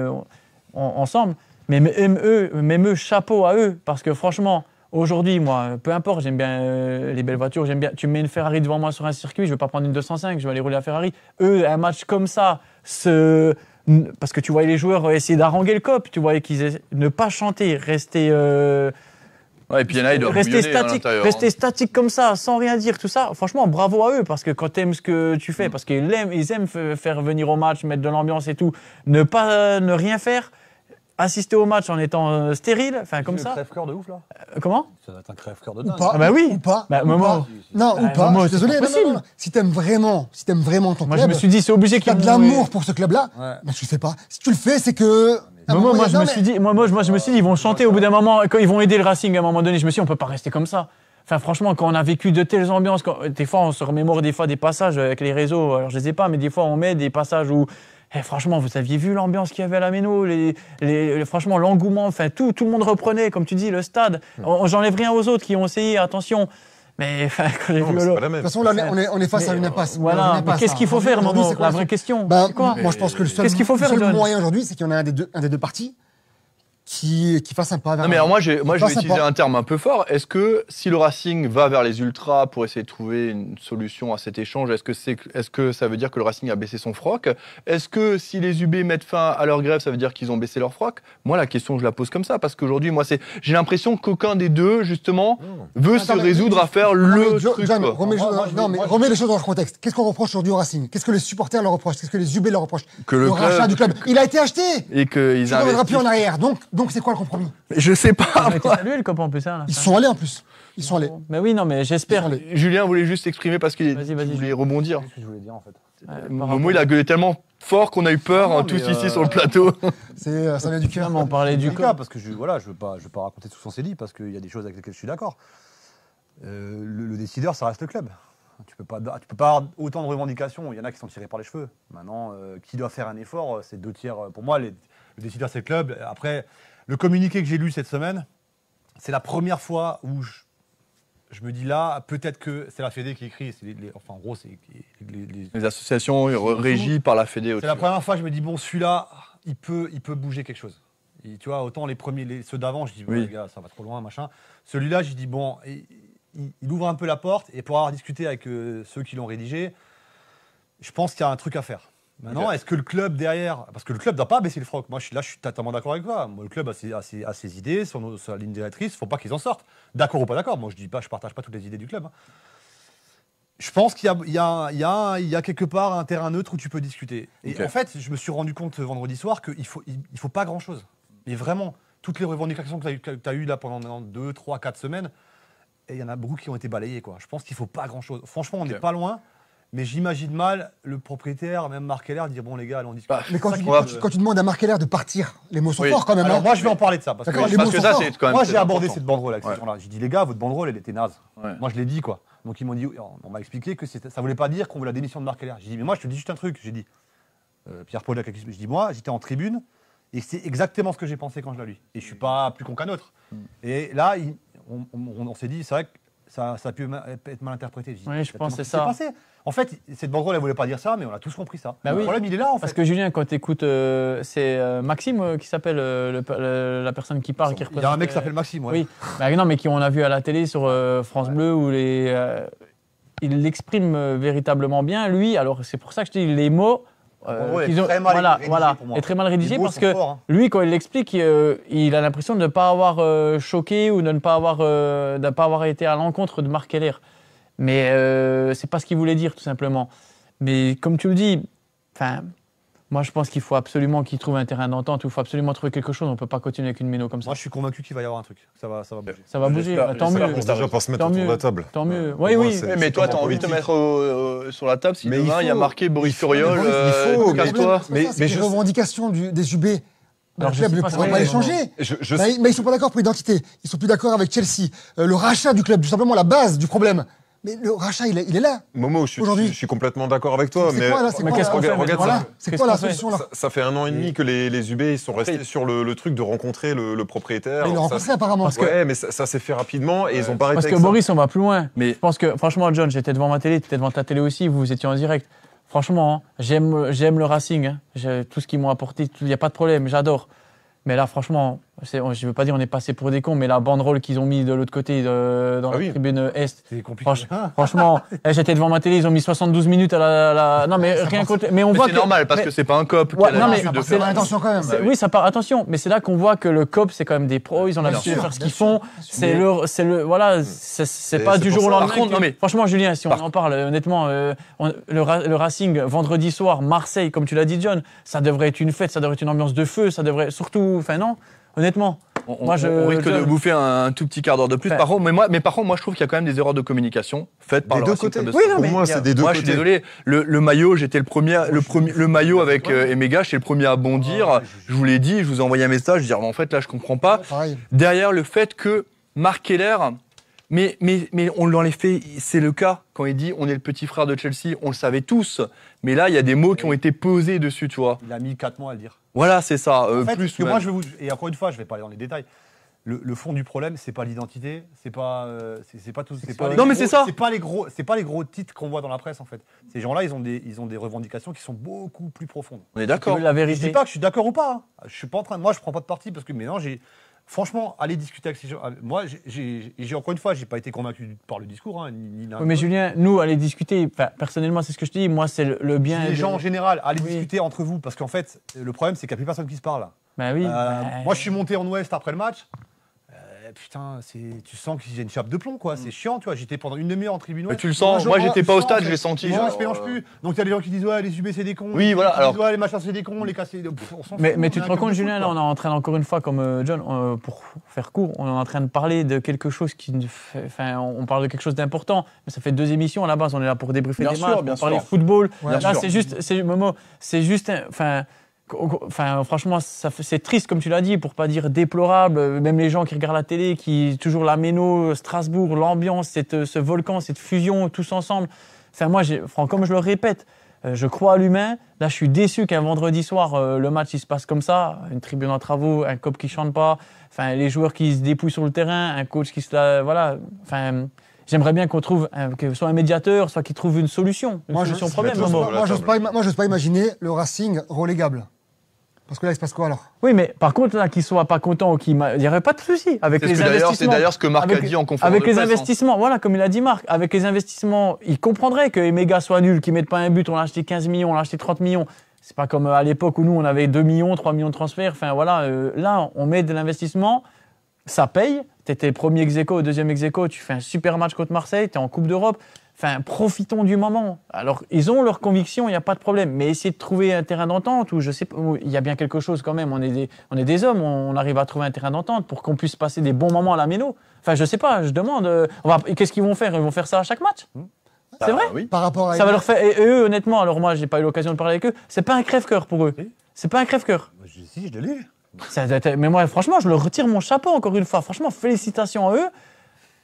ensemble, mais même eux, chapeau à eux, parce que franchement, aujourd'hui, moi, peu importe, j'aime bien les belles voitures, j'aime bien, tu me mets une Ferrari devant moi sur un circuit, je ne vais pas prendre une 205, je vais aller rouler à Ferrari. Eux, un match comme ça, parce que tu voyais les joueurs essayer d'haranguer le COP, tu voyais qu'ils ne pas chanter, rester... et puis il y en a, ils doivent rester statique comme ça, sans rien dire, tout ça. Franchement, bravo à eux, parce que quand tu aimes ce que tu fais, parce qu'ils aiment faire venir au match, mettre de l'ambiance et tout, ne rien faire, assister au match en étant stérile, comme ça. C'est un crève-cœur de ouf, là. Comment? Ça va être un crève-cœur de Ou dingue. pas, Ah bah oui. ou pas. Momo. Non, ou pas. Momo, Je suis désolé, c'est pas possible. non. Si t'aimes vraiment ton Moi, club, je me suis dit, c'est obligé si qu'il t'as de l'amour pour ce club-là, tu le fais pas. Si tu le fais, c'est que... Moi, je me suis dit, ils vont chanter au bout d'un moment, quand ils vont aider le Racing à un moment donné. Je me suis dit, on peut pas rester comme ça. Franchement, quand on a vécu de telles ambiances, des fois, on se remémore des passages avec les réseaux. Alors, je les ai pas, mais des fois, on met des passages où, franchement, vous aviez vu l'ambiance qu'il y avait à la Méno, franchement, l'engouement, tout le monde reprenait, comme tu dis, le stade. J'enlève rien aux autres qui ont essayé, attention. Mais quand j'ai vu De toute façon, là, on est face à une impasse. Voilà, mais qu'est-ce qu'il faut faire, Momo? La vraie question. C'est quoi? Moi, je pense que le seul moyen aujourd'hui, c'est qu'il y en a un des deux partis qui fasse un pas vers... Non, mais alors moi, je vais utiliser un terme un peu fort. Est-ce que si le Racing va vers les ultras pour essayer de trouver une solution à cet échange, est-ce que ça veut dire que le Racing a baissé son froc? Est-ce que si les UB mettent fin à leur grève, ça veut dire qu'ils ont baissé leur froc? Moi, la question, je la pose comme ça, parce qu'aujourd'hui, j'ai l'impression qu'aucun des deux, justement, veut se résoudre à faire le truc. John, remets les choses dans leur contexte. Qu'est-ce qu'on reproche aujourd'hui au Racing? Qu'est-ce que les supporters leur reprochent? Qu'est-ce que les UB leur reprochent? Que le rachat du club. Il a été acheté! Et qu'ils ne reviendra plus en arrière. Donc, c'est quoi le compromis? Je sais pas. Ils ont été salués, le COP, en plus. Ils sont allés en plus. Ils sont allés. Mais oui, non, mais j'espère. Julien voulait juste s'exprimer parce qu'il voulait rebondir. C'est ce que je voulais dire, en fait. Momo, il a gueulé tellement fort qu'on a eu peur, tous ici sur le plateau. Ça vient du cœur. On parlait du COP. Parce que je veux pas raconter tout ce qu'on s'est dit, parce qu'il y a des choses avec lesquelles je suis d'accord. Le décideur, ça reste le club. Tu peux pas avoir autant de revendications. Il y en a qui sont tirés par les cheveux. Maintenant, qui doit faire un effort, c'est 2/3. Pour moi, le décideur, c'est le club. Après, le communiqué que j'ai lu cette semaine, c'est la première fois où je me dis là, peut-être que c'est la Fédé qui écrit. En gros, c'est les associations régies par la Fédé. C'est la première fois que je me dis, bon, celui-là, il peut bouger quelque chose. Et, tu vois, autant ceux d'avant, je dis, les gars, ça va trop loin, machin. Celui-là, je dis, bon, il ouvre un peu la porte. Et pour avoir discuté avec ceux qui l'ont rédigé, je pense qu'il y a un truc à faire. Maintenant, est-ce que le club derrière... Parce que le club ne doit pas baisser le froc. Moi, je suis totalement d'accord avec toi. Moi, le club a ses idées, sa ligne directrice. Il ne faut pas qu'ils en sortent. D'accord ou pas d'accord. Moi, je ne partage pas toutes les idées du club. Je pense qu'il y a quelque part un terrain neutre où tu peux discuter. Et en fait, je me suis rendu compte vendredi soir qu'il ne faut pas grand-chose. Mais vraiment, toutes les revendications que tu as eues là pendant 2, 3, 4 semaines, il y en a beaucoup qui ont été balayées, quoi. Je pense qu'il ne faut pas grand-chose. Franchement, on n'est pas loin. Mais j'imagine mal le propriétaire, même Marc Keller, dire bon les gars, allons discuter. Mais quand tu demandes à Marc Keller de partir, les mots sont forts quand même. Alors moi je vais en parler de ça. Parce D'accord, que, les mots sont forts. c'est quand même moi j'ai très abordé important. cette banderole avec ces gens-là. J'ai dit les gars, votre banderole elle était naze. Ouais. Moi je l'ai dit quoi. Donc ils m'ont dit, on m'a expliqué que ça voulait pas dire qu'on veut la démission de Marc Keller. J'ai dit mais moi je te dis juste un truc. J'ai dit Pierre Paul, je dis moi j'étais en tribune et c'est exactement ce que j'ai pensé quand je l'ai lu. Et je suis pas plus con qu'un autre. Et là on s'est dit c'est vrai que ça a pu être mal interprété. Oui, je pense que c'est ça. Passé. En fait, cette banderole, elle voulait pas dire ça, mais on a tous compris ça. Bah le problème, il est là, en fait. Parce que Julien, quand tu écoutes, c'est Maxime qui s'appelle la personne qui parle, qui représente. Il y a un mec qui s'appelle Maxime, ouais. Oui, bah, non, mais qu'on a vu à la télé sur France Bleu, où il l'exprime véritablement bien, lui. Alors, c'est pour ça que je te dis, les mots. Est très mal rédigé pour moi. est très mal rédigé Les mots parce sont que forts, hein. lui, quand il l'explique, il a l'impression de ne pas avoir choqué ou de ne pas avoir été à l'encontre de Marc Keller. Mais c'est pas ce qu'il voulait dire, tout simplement. Mais comme tu le dis, moi je pense qu'il faut absolument qu'il trouve un terrain d'entente, il faut absolument trouver quelque chose. On ne peut pas continuer avec une méno comme ça. Moi, je suis convaincu qu'il va y avoir un truc. Ça va bouger. Ça va bouger, tant mieux. Déjà pour se mettre Tant autour de mieux. la table. Tant mieux. Pour Oui, moi, oui. c'est- Mais toi, c'est t'as envie de te politique. mettre sur la table si Mais demain il y a marqué Boris Furiol, il faut, casse-toi. Mais les revendications des UB, Alors, le je club sais ne pas pourra si- pas les non, changer. Mais ils sont pas d'accord pour l'identité. Ils sont plus d'accord avec Chelsea. Le rachat du club, tout simplement la base du problème. Mais le rachat, il est là. Momo, Aujourd'hui. je suis complètement d'accord avec toi. C'est mais quoi là C'est Mais quoi, qu'est-ce là qu'on fait regarde Voilà. ça. C'est Qu'est-ce quoi la qu'on fait solution là Ça fait 1 an et demi que les UB ils sont restés sur le truc de rencontrer le propriétaire. Ils l'ont Ça, rencontré apparemment. Ouais, mais ça s'est fait rapidement et ils ont pas arrêté Parce que avec ça. Boris, on va plus loin. Mais- Je pense que, franchement, John, j'étais devant ma télé, tu étais devant ta télé aussi, vous étiez en direct. Franchement, hein, j'aime le Racing. Hein. Tout ce qu'ils m'ont apporté, il n'y a pas de problème, j'adore. Mais là, franchement, je ne veux pas dire on est passé pour des cons, mais la banderole qu'ils ont mis de l'autre côté, dans la tribune Est. C'est compliqué. Franchement, j'étais devant ma télé, ils ont mis 72 minutes à la... Non, mais rien contre... Mais on voit c'est que... normal parce que c'est pas un cop qui Ouais, a non, mais l'habitude de c'est faire. Attention quand même. Oui, ça part. Attention, mais c'est là qu'on voit que le COP, c'est quand même des pros. Ils ont l'habitude de sûr, faire ce bien qu'ils sûr, font. Voilà, c'est pas c'est du pour jour au ça. lendemain. Par contre, non, mais- Franchement, Julien, si on en parle, honnêtement, le Racing vendredi soir, Marseille, comme tu l'as dit, John, ça devrait être une fête, ça devrait être une ambiance de feu, ça devrait surtout, non, honnêtement. On risque de bouffer un tout petit quart d'heure de plus. Enfin- Par contre, moi, je trouve qu'il y a quand même des erreurs de communication faites par Des le deux Racing côtés. Club de Oui, non, Strasbourg. mais Pour moi, c'est des deux Moi, je côtés. suis désolé. Le maillot, j'étais le maillot avec Emega, j'étais le premier à bondir. Je vous l'ai dit, je vous ai envoyé un message, dire en fait là, je comprends pas. Pareil. Derrière le fait que Marc Keller, mais on l'en fait, c'est le cas quand il dit on est le petit frère de Chelsea, on le savait tous. Mais là, il y a des mots qui ont été posés dessus, tu vois. Il a mis 4 mois à le dire. Voilà, c'est ça. En fait, Plus parce que même. moi, et encore une fois, je vais pas aller dans les détails. Le fond du problème, c'est pas l'identité, c'est pas tout. C'est pas les Non, mais gros- c'est ça. C'est pas les gros titres qu'on voit dans la presse en fait. Ces gens-là, ils ont des revendications qui sont beaucoup plus profondes. On est Tu d'accord. veux la Je vérité. dis pas que je suis d'accord ou pas. Hein. Je suis pas en train. Moi, je prends pas de parti parce que maintenant, franchement, aller discuter avec ces gens. Moi, j'ai encore une fois, j'ai pas été convaincu par le discours, hein, ni l'un Oui, mais ni l'autre. Julien, nous, aller discuter, personnellement, c'est ce que je te dis, moi, c'est le bien. Les de- gens en général, allez Oui. discuter entre vous parce qu'en fait, le problème, c'est qu'il n'y a plus personne qui se parle. Bah oui. Moi, je suis monté en Ouest après le match. Putain, tu sens qu'il y a une chape de plomb, quoi. C'est chiant, tu vois. J'étais pendant une demi-heure en tribune Mais ouest. tu le sens. Moi, j'étais pas au stade, je l'ai Les senti. gens, genre, ils se mélangent plus. Donc, il y a des gens qui disent, ouais, les UB, c'est des cons. Oui, voilà, Qui alors- disent, ouais, les machins, c'est des cons, les cassés. On s'en Mais fout, tu on te est un rends club compte, de Julien, foot, là, quoi. on est en train, encore une fois, comme John, pour faire court, on est en train de parler de quelque chose on parle de quelque chose d'important, mais ça fait 2 émissions à la base, on est là pour débriefer Bien des sûr, matchs, bien pour parler sûr. football. Ouais, Là, bien c'est juste, franchement, c'est triste, comme tu l'as dit, pour pas dire déplorable. Même les gens qui regardent la télé, toujours la méno, Strasbourg, l'ambiance, ce volcan, cette fusion, tous ensemble. Moi, comme je le répète, je crois à l'humain. Là, je suis déçu qu'un vendredi soir, le match il se passe comme ça. Une tribune en travaux, un cop qui chante pas, les joueurs qui se dépouillent sur le terrain, un coach qui se la... Voilà. J'aimerais bien qu'on trouve, que soit un médiateur, soit qu'il trouve une solution. Une solution au problème. mettre le Momo. sport. Moi, j'ose pas imaginer le Racing relégable. Parce que là, il se passe quoi alors? Oui, mais par contre, là, qu'ils soient pas contents ou qu'il n'y aurait pas de souci avec C'est les ce que d'ailleurs- investissements. c'est d'ailleurs ce que Marc a dit en conférence Avec de les presse, hein. investissements, voilà, comme il a dit Marc, avec les investissements, il comprendrait que Emega soit nul, qu'ils mettent pas un but, on l'a acheté 15 millions, on l'a acheté 30 millions. C'est pas comme à l'époque où nous, on avait 2 millions, 3 millions de transferts. Là, on met de l'investissement, ça paye. Tu étais premier ex-aequo, deuxième ex-aequo, tu fais un super match contre Marseille, tu es en Coupe d'Europe. Profitons du moment. Alors, ils ont leurs convictions, il n'y a pas de problème. Mais essayer de trouver un terrain d'entente, ou je sais pas, il y a bien quelque chose quand même. On est des hommes, on arrive à trouver un terrain d'entente pour qu'on puisse passer des bons moments à la méno. Je sais pas, je demande. Qu'est-ce qu'ils vont faire? Ils vont faire ça à chaque match? C'est vrai Oui. Par rapport à Ça va leur faire. Et eux, honnêtement, alors moi, j'ai pas eu l'occasion de parler avec eux, c'est pas un crève-cœur pour eux. Oui. C'est pas un crève-cœur. Si, je l'ai lu. Mais moi, franchement, je leur retire mon chapeau encore une fois. Franchement, félicitations à eux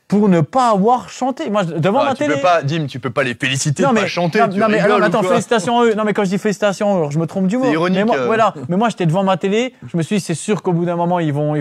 pour ne pas avoir chanté. Moi, devant ma télé. Dim, tu peux pas les féliciter de pas chanter. Non, mais alors, attends, félicitations à eux. Non, mais quand je dis félicitations à eux, alors, je me trompe du mot. C'est ironique. Mais moi, voilà. Mais moi, j'étais devant ma télé. Je me suis dit, c'est sûr qu'au bout d'un moment, ils vont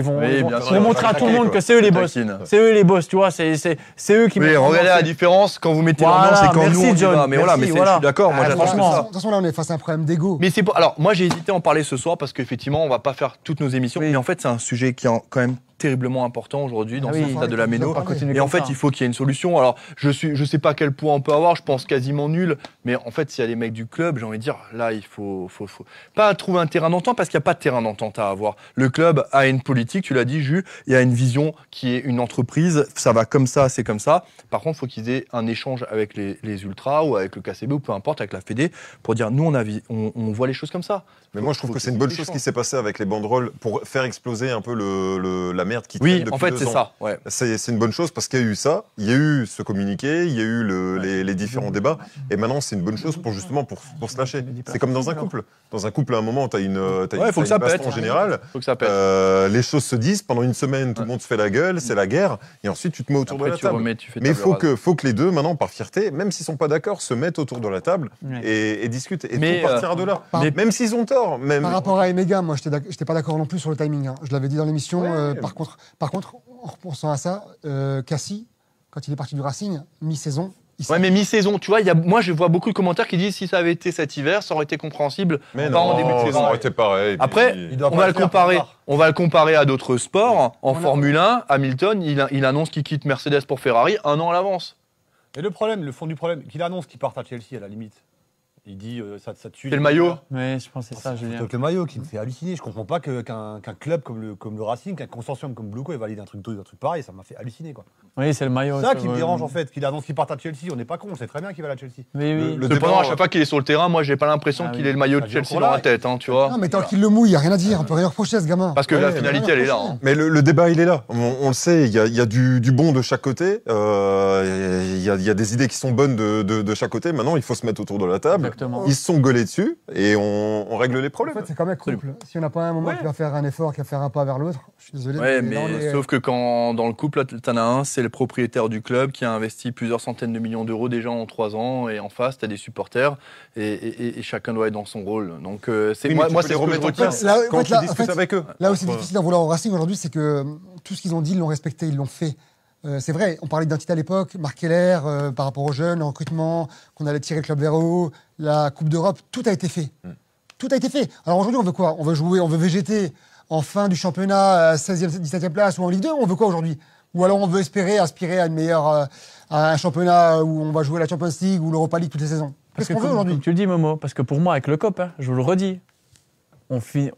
montrer à tout le monde que c'est eux les boss. C'est eux les boss, tu vois. C'est eux qui. Oui, regardez la différence quand vous mettez l'ambiance et quand nous on y va. Mais voilà, mais je suis d'accord. Moi, j'attends franchement. ça. De toute façon, là, on est face à un problème d'ego. Mais c'est alors moi j'ai hésité à en parler ce soir parce qu'effectivement on va pas faire toutes nos émissions. Mais en fait c'est un sujet qui est quand même terriblement important aujourd'hui dans ce stade de la Méno. Et en fait il faut qu'il y ait une solution. Alors je sais pas quel poids on peut avoir, je pense quasiment nul. Mais en fait s'il y a les mecs du club, j'ai envie de dire là il faut pas trouver un terrain d'entente parce qu'il n'y a pas de terrain d'entente à avoir. Le club a une politique, tu l'as dit Jus, il y a une vision qui est une entreprise, ça va comme ça, c'est comme ça. Par contre il faut qu'ils aient un échange avec les ultras ou avec le KCB ou peu importe avec la Fédé pour dire nous on voit les choses comme ça. Mais moi, je trouve que c'est une bonne chose qui s'est passée avec les banderoles pour faire exploser un peu la merde qui traîne Oui, depuis en fait, 2 c'est ans. ça. Ouais. C'est une bonne chose parce qu'il y a eu ça, il y a eu ce communiqué, il y a eu les différents débats. Et maintenant, c'est une bonne chose pour justement pour se lâcher. C'est comme dans un couple. Dans un couple, à un moment, tu as une faut que ça baston pète. en général. Faut que ça pète. Les choses se disent pendant une semaine, tout le monde se fait la gueule, c'est la guerre. Et ensuite, tu te mets autour de la table. Mais il faut que les deux, maintenant, par fierté, même s'ils sont pas d'accord, se mettent autour de la table et discutent. Et tout partira de là. Même s'ils ont tort. Par rapport à Emega, moi, j'étais pas d'accord non plus sur le timing. Hein. Je l'avais dit dans l'émission. Par contre, en repensant à ça, Cassie, quand il est parti du Racing, mi-saison. Ouais, mais mi-saison, tu vois, moi je vois beaucoup de commentaires qui disent si ça avait été cet hiver, ça aurait été compréhensible. Mais pas en début de saison. Ça aurait été pareil. Après, on va le comparer à d'autres sports. En Formule 1, Hamilton, il annonce qu'il quitte Mercedes pour Ferrari 1 an à l'avance. Et le fond du problème, qu'il annonce qu'il part à Chelsea à la limite. Il dit ça tue. C'est le maillot. Oui, je pense que c'est ça, Julien. C'est le maillot qui me fait halluciner. Je comprends pas qu'un club comme le Racing, qu'un consortium comme Blueco ait validé un truc pareil. Ça m'a fait halluciner, quoi. Oui, c'est le maillot. C'est ça qui me dérange en fait. Qu'il annonce qu'il part à Chelsea. On n'est pas con. On sait très bien qu'il va à Chelsea. Oui. Cependant, à chaque fois qu'il est sur le terrain, moi j'ai pas l'impression qu'il ait le maillot de Chelsea dans la tête, hein, tu vois. Non, mais tant qu'il le mouille, il n'y a rien à dire. On peut rien reprocher à ce gamin. Parce que la finalité, elle est là. Hein. Mais le débat, il est là. On le sait, il y a du bon de chaque côté. Il y a des idées qui sont bonnes de chaque côté. Maintenant, il faut se mettre autour de la table. Exactement. Ils se sont gueulés dessus et on règle les problèmes. En fait, c'est comme un couple. Si on n'a pas un moment qui va faire un effort, qui va faire un pas vers l'autre, je suis désolé. Ouais, mais sauf que quand dans le couple, t'en as un, c'est le propriétaire du club qui a investi plusieurs centaines de millions d'euros déjà en 3 ans, et en face, t'as des supporters, et chacun doit être dans son rôle. Donc, c'est moi, c'est ce que je retiens. Quand tu discutes avec eux. Là où c'est difficile d'en vouloir au Racing aujourd'hui, c'est que tout ce qu'ils ont dit, ils l'ont respecté, ils l'ont fait. C'est vrai, on parlait d'identité à l'époque, Marc Keller, par rapport aux jeunes, le recrutement, qu'on allait tirer le club vers haut, la Coupe d'Europe, tout a été fait. Tout a été fait. Alors aujourd'hui, on veut quoi? On veut jouer, on veut végéter en fin du championnat à 16e, 17e place ou en Ligue 2, on veut quoi aujourd'hui? Ou alors on veut espérer, aspirer à une meilleure, à un championnat où on va jouer la Champions League ou l'Europa League toutes les saisons. Qu'est-ce qu'on veut aujourd'hui? Tu le dis, Momo, parce que pour moi, avec le COP, je vous le redis,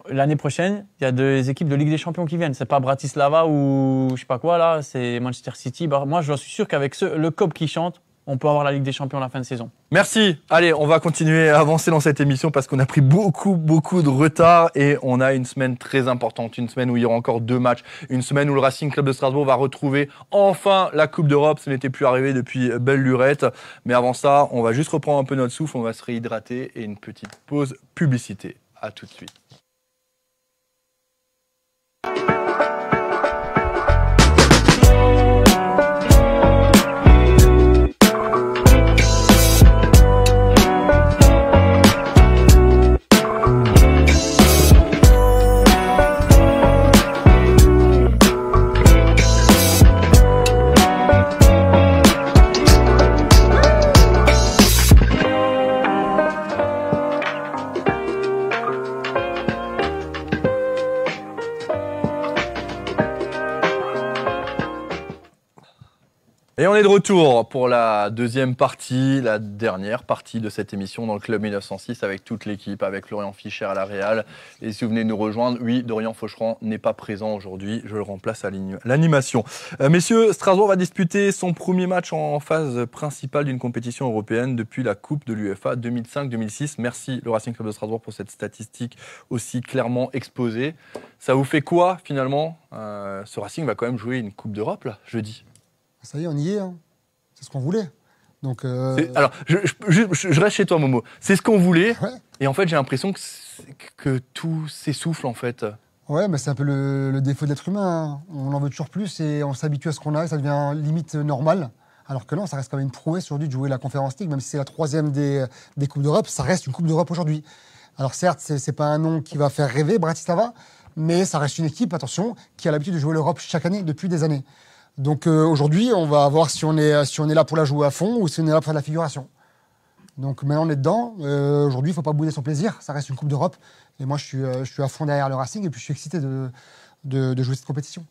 l'année prochaine, il y a des équipes de Ligue des Champions qui viennent. C'est pas Bratislava ou je sais pas quoi là, c'est Manchester City. Moi, je suis sûr qu'avec le COP qui chante, on peut avoir la Ligue des Champions à la fin de saison. Merci. Allez, on va continuer à avancer dans cette émission parce qu'on a pris beaucoup de retard et on a une semaine très importante, une semaine où il y aura encore 2 matchs, une semaine où le Racing Club de Strasbourg va retrouver enfin la Coupe d'Europe. Ça n'était plus arrivé depuis belle lurette. Mais avant ça, on va juste reprendre un peu notre souffle, on va se réhydrater et une petite pause publicité. À tout de suite. Et on est de retour pour la deuxième partie, la dernière partie de cette émission dans le Club 1906 avec toute l'équipe, avec Florian Fischer à la Réal. Et si vous venez nous rejoindre, oui, Dorian Faucheran n'est pas présent aujourd'hui, je le remplace à l'animation. Messieurs, Strasbourg va disputer son premier match en phase principale d'une compétition européenne depuis la Coupe de l'UEFA 2005-2006. Merci le Racing Club de Strasbourg pour cette statistique aussi clairement exposée. Ça vous fait quoi finalement? Ce Racing va quand même jouer une Coupe d'Europe là, jeudi. Ça y est, on y est. Hein. C'est ce qu'on voulait. Donc, Alors, je reste chez toi, Momo. C'est ce qu'on voulait. Ouais. Et en fait, j'ai l'impression que tout s'essouffle, en fait. Ouais, mais c'est un peu le défaut de l'être humain, hein. On en veut toujours plus et on s'habitue à ce qu'on a et ça devient limite normal. Alors que non, ça reste quand même une prouesse aujourd'hui de jouer la Conference League, même si c'est la 3e des Coupes d'Europe, ça reste une Coupe d'Europe aujourd'hui. Alors certes, c'est pas un nom qui va faire rêver Bratislava, mais ça reste une équipe, attention, qui a l'habitude de jouer l'Europe chaque année, depuis des années. Donc aujourd'hui, on va voir si on est là pour la jouer à fond ou si on est là pour faire de la figuration. Donc maintenant, on est dedans. Aujourd'hui, il ne faut pas bouder son plaisir, ça reste une Coupe d'Europe. Et moi, je suis à fond derrière le Racing et puis je suis excité de jouer cette compétition.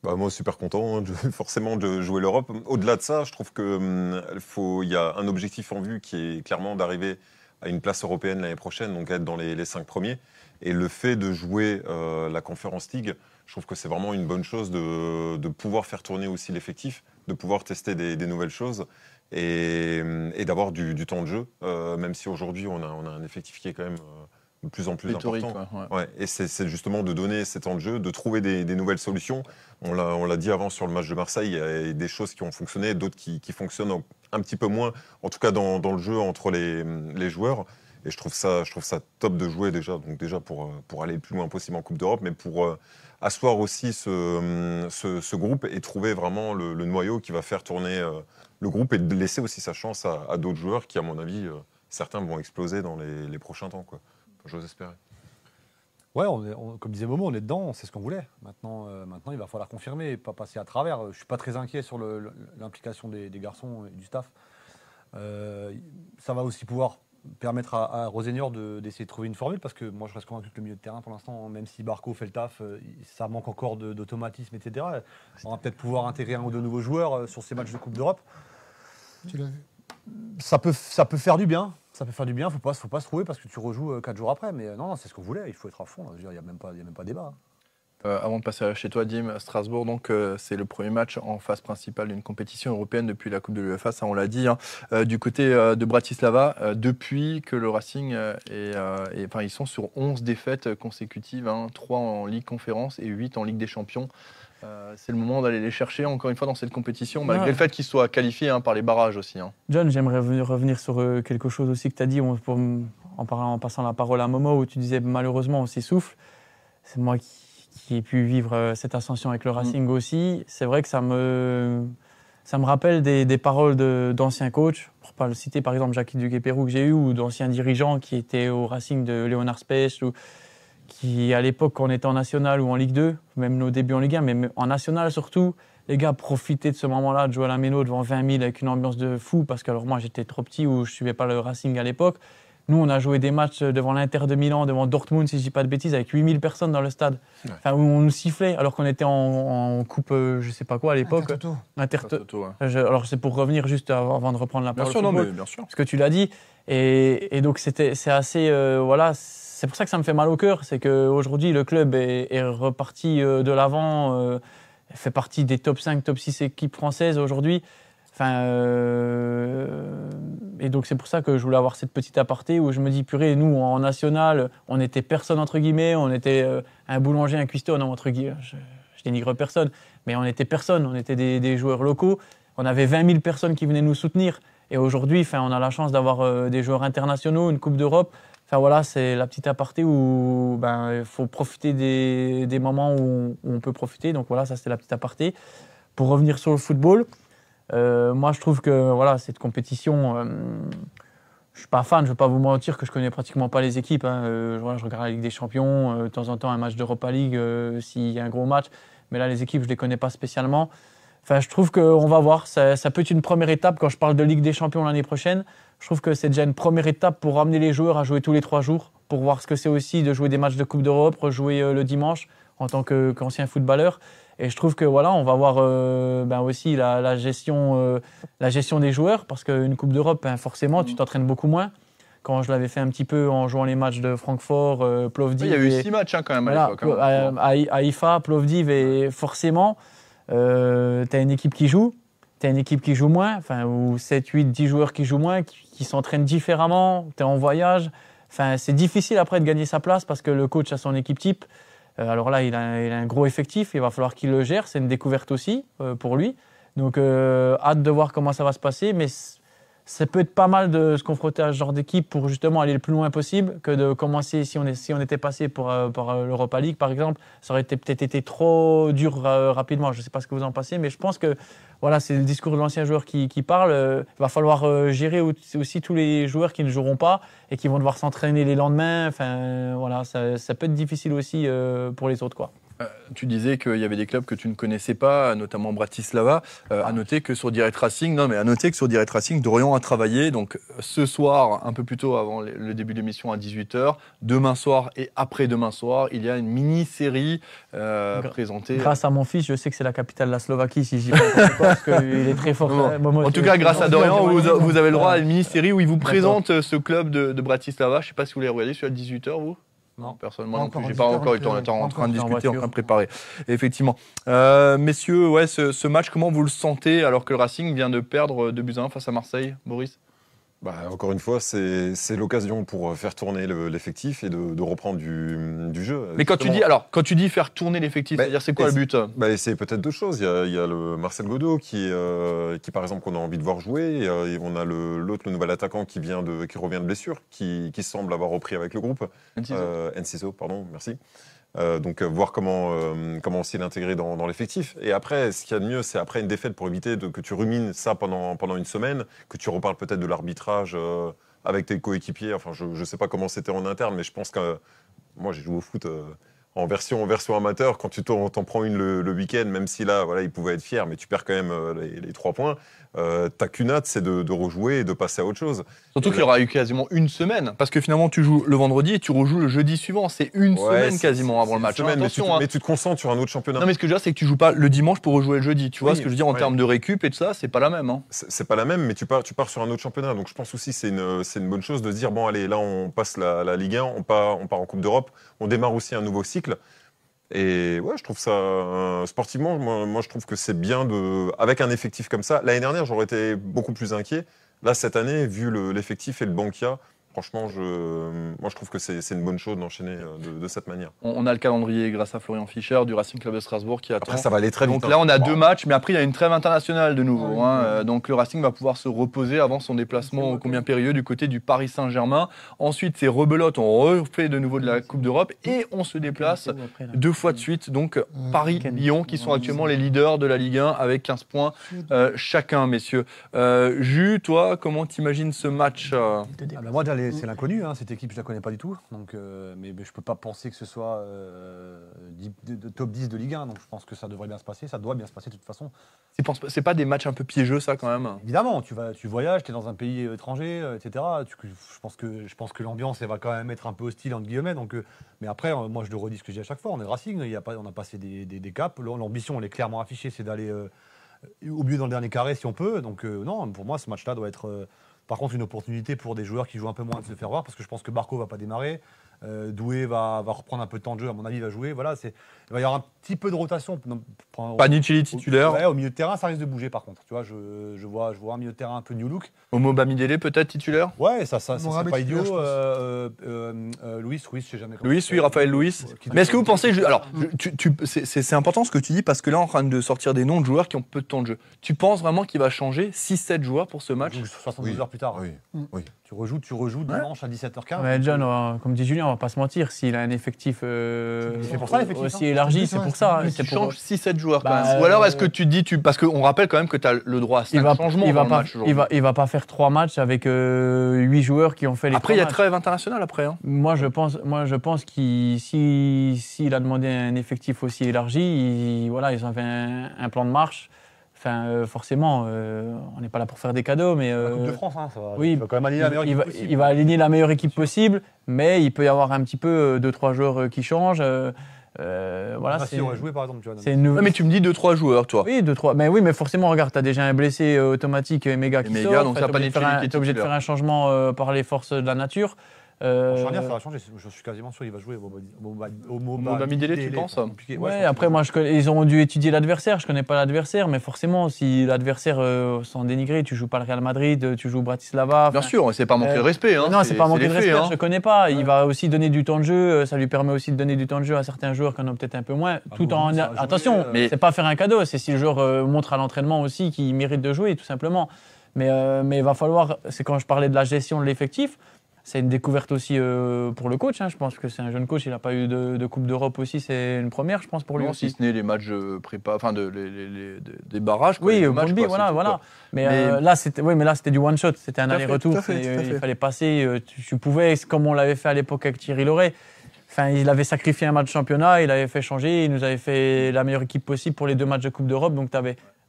Bah, moi, super content, hein, forcément, de jouer l'Europe. Au-delà de ça, je trouve qu'il y a un objectif en vue qui est clairement d'arriver à une place européenne l'année prochaine, donc être dans les 5 premiers. Et le fait de jouer la Conference League, je trouve que c'est vraiment une bonne chose de pouvoir faire tourner aussi l'effectif, de pouvoir tester des nouvelles choses et d'avoir du temps de jeu, même si aujourd'hui on a un effectif qui est quand même de plus en plus Pléthorique, important. ouais. Ouais, et c'est justement de donner ces temps de jeu, de trouver des nouvelles solutions. On l'a dit avant sur le match de Marseille, il y a des choses qui ont fonctionné, d'autres qui fonctionnent un petit peu moins, en tout cas dans le jeu entre les joueurs. Et je trouve ça top de jouer déjà pour aller le plus loin possible en Coupe d'Europe, mais pour asseoir aussi ce groupe et trouver vraiment le noyau qui va faire tourner le groupe et de laisser aussi sa chance à d'autres joueurs qui, à mon avis, certains vont exploser dans les prochains temps, quoi. J'ose espérer. Ouais, comme disait Momo, on est dedans, on sait ce qu'on voulait. Maintenant, il va falloir confirmer et pas passer à travers. Je ne suis pas très inquiet sur l'implication des garçons et du staff. Ça va aussi pouvoir permettre à Rosenior d'essayer de trouver une formule, parce que moi je reste convaincu que le milieu de terrain pour l'instant, même si Barco fait le taf, ça manque encore d'automatisme, etc. On va peut-être pouvoir intégrer un ou deux nouveaux joueurs sur ces matchs de Coupe d'Europe. Tu l'as vu. Ça peut faire du bien. Ça peut faire du bien, faut pas se trouver parce que tu rejoues 4 jours après. Mais non, c'est ce qu'on voulait, il faut être à fond. Il n'y a même pas débat. Avant de passer chez toi, Dim, Strasbourg, donc c'est le premier match en phase principale d'une compétition européenne depuis la Coupe de l'UEFA, ça on l'a dit. Du côté de Bratislava, depuis que le Racing ils sont sur 11 défaites consécutives, 3 en Ligue Conférence et 8 en Ligue des Champions. C'est le moment d'aller les chercher encore une fois dans cette compétition, malgré le fait qu'ils soient qualifiés par les barrages aussi. John, j'aimerais revenir sur quelque chose aussi que tu as dit en passant la parole à Momo, où tu disais malheureusement on s'essouffle. C'est moi qui ai pu vivre cette ascension avec le Racing aussi. C'est vrai que ça me rappelle des paroles d'anciens coachs, pour ne pas le citer, par exemple Jackie Duguay-Pérou que j'ai eu, ou d'anciens dirigeants qui étaient au Racing de Léonard Spech, ou qui, à l'époque, quand on était en National ou en Ligue 2, même nos débuts en Ligue 1, mais en National surtout, les gars profitaient de ce moment-là de jouer à la Méno devant 20 000 avec une ambiance de fou, parce que alors moi j'étais trop petit ou je ne suivais pas le Racing à l'époque. Nous, on a joué des matchs devant l'Inter de Milan, devant Dortmund, si je ne dis pas de bêtises, avec 8000 personnes dans le stade. Ouais. Enfin, où on nous sifflait, alors qu'on était en coupe, je ne sais pas quoi à l'époque. Intertoto. Ouais. Alors c'est pour revenir juste avant de reprendre la parole. Bien sûr, non, mais bien sûr. Parce que tu l'as dit. Et donc c'est assez... voilà. C'est pour ça que ça me fait mal au cœur, c'est qu'aujourd'hui, le club est reparti de l'avant, fait partie des top 5, top 6 équipes françaises aujourd'hui. Enfin, et donc c'est pour ça que je voulais avoir cette petite aparté où je me dis, purée, nous, en national, on était personne, entre guillemets, on était un boulanger, un cuistot, non, entre guillemets, je dénigre personne, mais on était personne, on était des joueurs locaux, on avait 20 000 personnes qui venaient nous soutenir. Et aujourd'hui, on a la chance d'avoir des joueurs internationaux, une Coupe d'Europe. Enfin voilà, c'est la petite aparté où il faut profiter des moments où on peut profiter. Donc voilà, ça c'était la petite aparté. Pour revenir sur le football, moi je trouve que voilà, cette compétition, je ne suis pas fan, je ne vais pas vous mentir que je ne connais pratiquement pas les équipes. Je regarde la Ligue des Champions, de temps en temps un match d'Europa League s'il y a un gros match. Mais là, les équipes, je ne les connais pas spécialement. Enfin, je trouve qu'on va voir, ça peut être une première étape. Quand je parle de Ligue des Champions l'année prochaine, je trouve que c'est déjà une première étape pour ramener les joueurs à jouer tous les 3 jours, pour voir ce que c'est aussi de jouer des matchs de Coupe d'Europe, rejouer le dimanche en tant qu'ancien footballeur. Et je trouve que voilà, on va voir aussi la gestion des joueurs, parce qu'une Coupe d'Europe, forcément, tu t'entraînes beaucoup moins. Quand je l'avais fait un petit peu en jouant les matchs de Francfort, Plovdiv. Il y a eu 6 matchs quand même à l'époque. À IFA, Plovdiv, et forcément, tu as une équipe qui joue. Tu as une équipe qui joue moins, ou 7, 8, 10 joueurs qui jouent moins, qui s'entraînent différemment, tu es en voyage. C'est difficile après de gagner sa place parce que le coach a son équipe type. Alors là, il a un gros effectif, il va falloir qu'il le gère, c'est une découverte aussi pour lui. Donc, hâte de voir comment ça va se passer. Mais ça peut être pas mal de se confronter à ce genre d'équipe pour justement aller le plus loin possible que de commencer, si on était passé par l'Europa League, par exemple, ça aurait peut-être été trop dur rapidement. Je ne sais pas ce que vous en pensez, mais je pense que voilà, c'est le discours de l'ancien joueur qui parle. Il va falloir gérer aussi tous les joueurs qui ne joueront pas et qui vont devoir s'entraîner les lendemains. Enfin, voilà, ça peut être difficile aussi pour les autres, quoi. Tu disais qu'il y avait des clubs que tu ne connaissais pas, notamment Bratislava. À noter que sur Direct Racing, Dorian a travaillé. Donc ce soir, un peu plus tôt avant le début de l'émission à 18h, demain soir et après-demain soir, il y a une mini-série présentée. Grâce à mon fils, je sais que c'est la capitale de la Slovaquie, si je dis pas parce qu'il est très fort. En tout cas, grâce à Dorian, vous avez le droit à une mini-série où il vous présente ce club de Bratislava. Je ne sais pas si vous l'avez regardé, celui à 18h, vous ? Non, personnellement non plus. J'ai pas encore eu le temps. On est en train de discuter, en train de préparer. Effectivement. Messieurs, ouais, ce match, comment vous le sentez alors que le Racing vient de perdre 2-1 face à Marseille, Boris ? Encore une fois, c'est l'occasion pour faire tourner l'effectif et de reprendre du jeu. Mais quand tu dis faire tourner l'effectif, c'est-à-dire c'est quoi le but ? C'est peut-être deux choses. Il y a le Marcel Godeau qui par exemple, qu'on a envie de voir jouer. Et on a l'autre, le nouvel attaquant qui revient de blessure, qui semble avoir repris avec le groupe. Enciso, pardon, merci. Donc voir comment aussi l'intégrer dans l'effectif. Et après, ce qu'il y a de mieux, c'est après une défaite pour éviter que tu rumines ça pendant une semaine, que tu reparles peut-être de l'arbitrage avec tes coéquipiers. Enfin, je ne sais pas comment c'était en interne, mais je pense que moi j'ai joué au foot en version amateur. Quand tu t'en prends une le week-end, même si là, voilà, ils pouvaient être fiers, mais tu perds quand même les 3 points. Ta cunate, c'est de rejouer et de passer à autre chose. Surtout qu'il y aura eu quasiment une semaine, parce que finalement tu joues le vendredi et tu rejoues le jeudi suivant. C'est une semaine quasiment avant le match. Mais tu te concentres sur un autre championnat. Non, mais ce que je veux dire, c'est que tu joues pas le dimanche pour rejouer le jeudi. Tu vois ce que je veux dire en termes de récup et de ça, c'est pas la même. Hein. C'est pas la même, mais tu pars sur un autre championnat. Donc je pense aussi c'est une bonne chose de se dire bon allez, là on passe la Ligue 1, on part en Coupe d'Europe, on démarre aussi un nouveau cycle. Et ouais, je trouve ça sportivement, moi je trouve que c'est bien avec un effectif comme ça. L'année dernière, j'aurais été beaucoup plus inquiet. Là, cette année, vu l'effectif et le banc qu'il y a, franchement, moi je trouve que c'est une bonne chose d'enchaîner de cette manière. On a le calendrier grâce à Florian Fischer du Racing Club de Strasbourg qui attend. Après, ça va aller très vite. Donc là, on a 2 matchs, mais après, il y a une trêve internationale de nouveau. Donc le Racing va pouvoir se reposer avant son déplacement combien périlleux du côté du Paris Saint-Germain. Ensuite, c'est rebelote, on refait de nouveau de la Coupe d'Europe et on se déplace 2 fois de suite. Donc Paris-Lyon qui sont actuellement les leaders de la Ligue 1 avec 15 points chacun, messieurs. Jus, toi, comment t'imagines ce match Moi, c'est l'inconnu, cette équipe je la connais pas du tout, donc, mais je peux pas penser que ce soit top 10 de Ligue 1, donc je pense que ça devrait bien se passer, ça doit bien se passer de toute façon. C'est pas des matchs un peu piégeux ça quand même ? Évidemment, tu voyages, tu es dans un pays étranger, etc. Je pense que l'ambiance elle va quand même être un peu hostile entre guillemets, donc, mais après moi je le redis ce que je dis à chaque fois, on est Racing, on a passé des caps, l'ambition elle est clairement affichée, c'est d'aller au mieux dans le dernier carré si on peut, donc non, pour moi ce match-là doit être... Par contre, une opportunité pour des joueurs qui jouent un peu moins de se faire voir, parce que je pense que Barco va pas démarrer. Doué va reprendre un peu de temps de jeu, à mon avis, il va jouer. Voilà, il va y avoir un petit peu de rotation. Panicelli titulaire. Ouais, au milieu de terrain, ça risque de bouger par contre. Tu vois, je vois un milieu de terrain un peu new look. Homo Bamidele peut-être titulaire. Ouais, ça c'est pas idiot. Louis, je sais jamais. Raphaël Louis. Mais est-ce que vous pensez, alors, c'est important ce que tu dis parce que là, on est en train de sortir des noms de joueurs qui ont peu de temps de jeu. Tu penses vraiment qu'il va changer 6-7 joueurs pour ce match 72 heures plus tard. Oui. Tu rejoues dimanche à 17h15. Mais John, comme dit Julien, on va pas se mentir, s'il a un effectif pour ça, aussi élargi, c'est pour ça. Mais tu changes 6-7 joueurs quand même. Ou alors est-ce que tu dis, parce qu'on rappelle quand même que tu as le droit à 5 changements dans le match. Il va pas faire 3 matchs avec 8 joueurs qui ont fait les 3 matchs. Après, il y a trêve internationale après. Moi, je pense qu'il s'il a demandé un effectif aussi élargi, ils avaient un plan de marche. Enfin, forcément, on n'est pas là pour faire des cadeaux, mais... La Coupe de France, ça va. Oui, il va quand même aligner la meilleure équipe possible. Il va aligner la meilleure équipe possible, mais il peut y avoir un petit peu 2-3 joueurs qui changent. Si on va jouer, par exemple, tu vois. Mais tu me dis 2-3 joueurs, toi. Oui, 2-3. Mais oui, mais forcément, regarde, tu as déjà un blessé automatique, Méga qui sort. Donc ça tu es obligé de faire un changement par les forces de la nature. En charnière, ça va changer. Je suis quasiment sûr qu'il va jouer au Mohamed Délé, tu penses? Ouais, après, moi, ils ont dû étudier l'adversaire. Je connais pas l'adversaire, mais forcément, si l'adversaire, sans dénigrer, tu joues pas le Real Madrid, tu joues Bratislava. Bien sûr, c'est pas manquer de respect. Hein, non, c'est pas manquer de respect. Hein. Je connais pas. Il va aussi donner du temps de jeu. Ça lui permet aussi de donner du temps de jeu à certains joueurs qui en ont peut-être un peu moins. Attention, c'est pas faire un cadeau. C'est si le joueur montre à l'entraînement aussi qu'il mérite de jouer, tout simplement. Mais il va falloir. C'est quand je parlais de la gestion de l'effectif. C'est une découverte aussi pour le coach. Hein. Je pense que c'est un jeune coach. Il n'a pas eu de Coupe d'Europe aussi. C'est une première, je pense, pour lui aussi. Si ce n'est les matchs prépa, enfin des barrages. Quoi, oui, Brøndby, voilà. Mais là, c'était du one shot. C'était un aller-retour. Il fallait passer. Tu pouvais, comme on l'avait fait à l'époque avec Thierry Laurey. Enfin, il avait sacrifié un match de championnat. Il avait fait changer. Il nous avait fait la meilleure équipe possible pour les 2 matchs de Coupe d'Europe. Donc,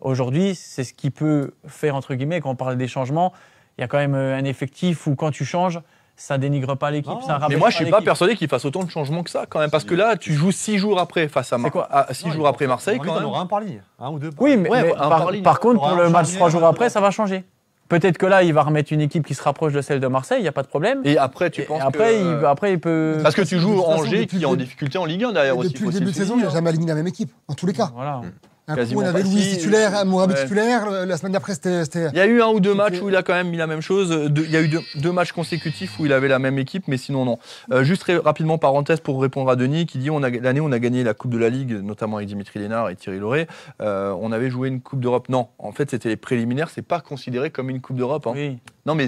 aujourd'hui, c'est ce qui peut faire entre guillemets quand on parle des changements. Il y a quand même un effectif où quand tu changes, ça dénigre pas l'équipe. Mais moi, je suis pas persuadé qu'il fasse autant de changements que ça, quand même. Parce que là, tu joues 6 jours après face à Marseille. 6 jours après Marseille, quand même. On aura un par ligne. 1 ou 2 par ligne. Oui, mais par contre, pour le match 3 jours après, ça va changer. Peut-être que là, il va remettre une équipe qui se rapproche de celle de Marseille, il n'y a pas de problème. Et après, tu penses après, il peut... Parce que tu joues Angers qui est en difficulté en Ligue 1 derrière aussi. Depuis le début de saison, il n'a jamais aligné la même équipe, en tous les cas. Voilà. Un coup, on avait Louis titulaire, Mourabi titulaire. La semaine d'après, c'était. Il y a eu 1 ou 2 matchs où il a quand même mis la même chose. Il y a eu 2 matchs consécutifs où il avait la même équipe, mais sinon, non. Juste très rapidement, parenthèse pour répondre à Denis, qui dit l'année où on a gagné la Coupe de la Ligue, notamment avec Dimitri Lénard et Thierry Laurey, on avait joué une Coupe d'Europe. Non, en fait, c'était les préliminaires, c'est pas considéré comme une Coupe d'Europe. Hein. Oui. Non, mais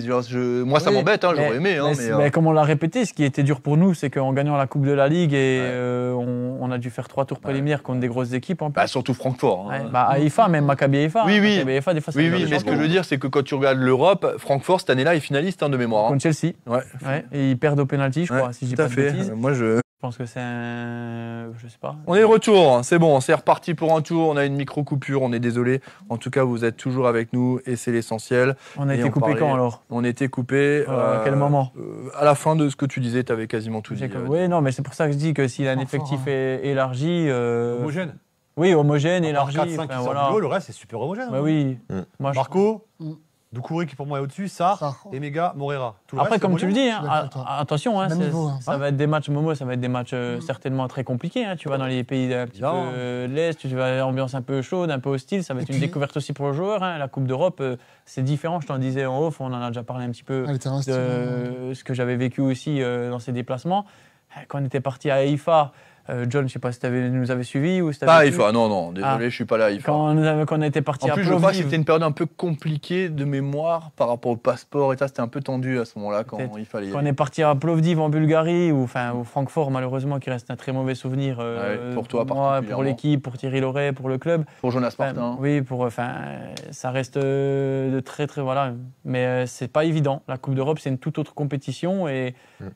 moi, ça m'embête, j'aurais aimé. Mais comme on l'a répété, ce qui était dur pour nous, c'est qu'en gagnant la Coupe de la Ligue, on a dû faire 3 tours préliminaires contre des grosses équipes. En plus. Surtout Francfort. Hein. Haïfa, même Maccabi Haïfa. Oui, Maccabi Haïfa, des fois, mais ce que je veux dire, c'est que quand tu regardes l'Europe, Francfort, cette année-là, est finaliste de mémoire. Contre Chelsea. Ouais. Et ils perdent au penalty, je crois, si je dis pas de bêtises. Je pense que c'est je sais pas. On est de retour, c'est bon, c'est reparti pour un tour. On a une micro-coupure, on est désolé. En tout cas, vous êtes toujours avec nous et c'est l'essentiel. On a été coupé quand alors? On était coupé. À quel moment? À la fin de ce que tu disais, tu avais quasiment tout dit. Oui, non, mais c'est pour ça que je dis que s'il a un effectif élargi. Homogène. Oui, homogène, élargi. 4-5 qui sortent du lot, le reste c'est super homogène. Bah oui. Marco, Doucouré qui pour moi est au-dessus, Sarr, Emega, Morera. Après, comme tu le dis, attention, ça va être des matchs Momo, ça va être des matchs certainement très compliqués. Tu vas dans les pays un petit peu de l'Est, tu vas à ambiance un peu chaude, un peu hostile. Ça va être une découverte aussi pour le joueur. La Coupe d'Europe, c'est différent. Je t'en disais en off, on en a déjà parlé un petit peu de ce que j'avais vécu aussi dans ces déplacements. Quand on était parti à Haïfa, John, je ne sais pas si tu nous avais suivis ou si tu avais. Pas Haïfa, non, désolé, je suis pas là à Haïfa. Quand on était parti à Plovdiv. En plus, je crois que c'était une période un peu compliquée de mémoire par rapport au passeport et ça, c'était un peu tendu à ce moment-là quand il fallait. Quand on est parti à Plovdiv en Bulgarie ou au Francfort, malheureusement, qui reste un très mauvais souvenir pour toi, moi, pour l'équipe, pour Thierry Laurey, pour le club. Pour Jonas Martin. Oui, ça reste de très voilà. Mais c'est pas évident. La Coupe d'Europe, c'est une toute autre compétition et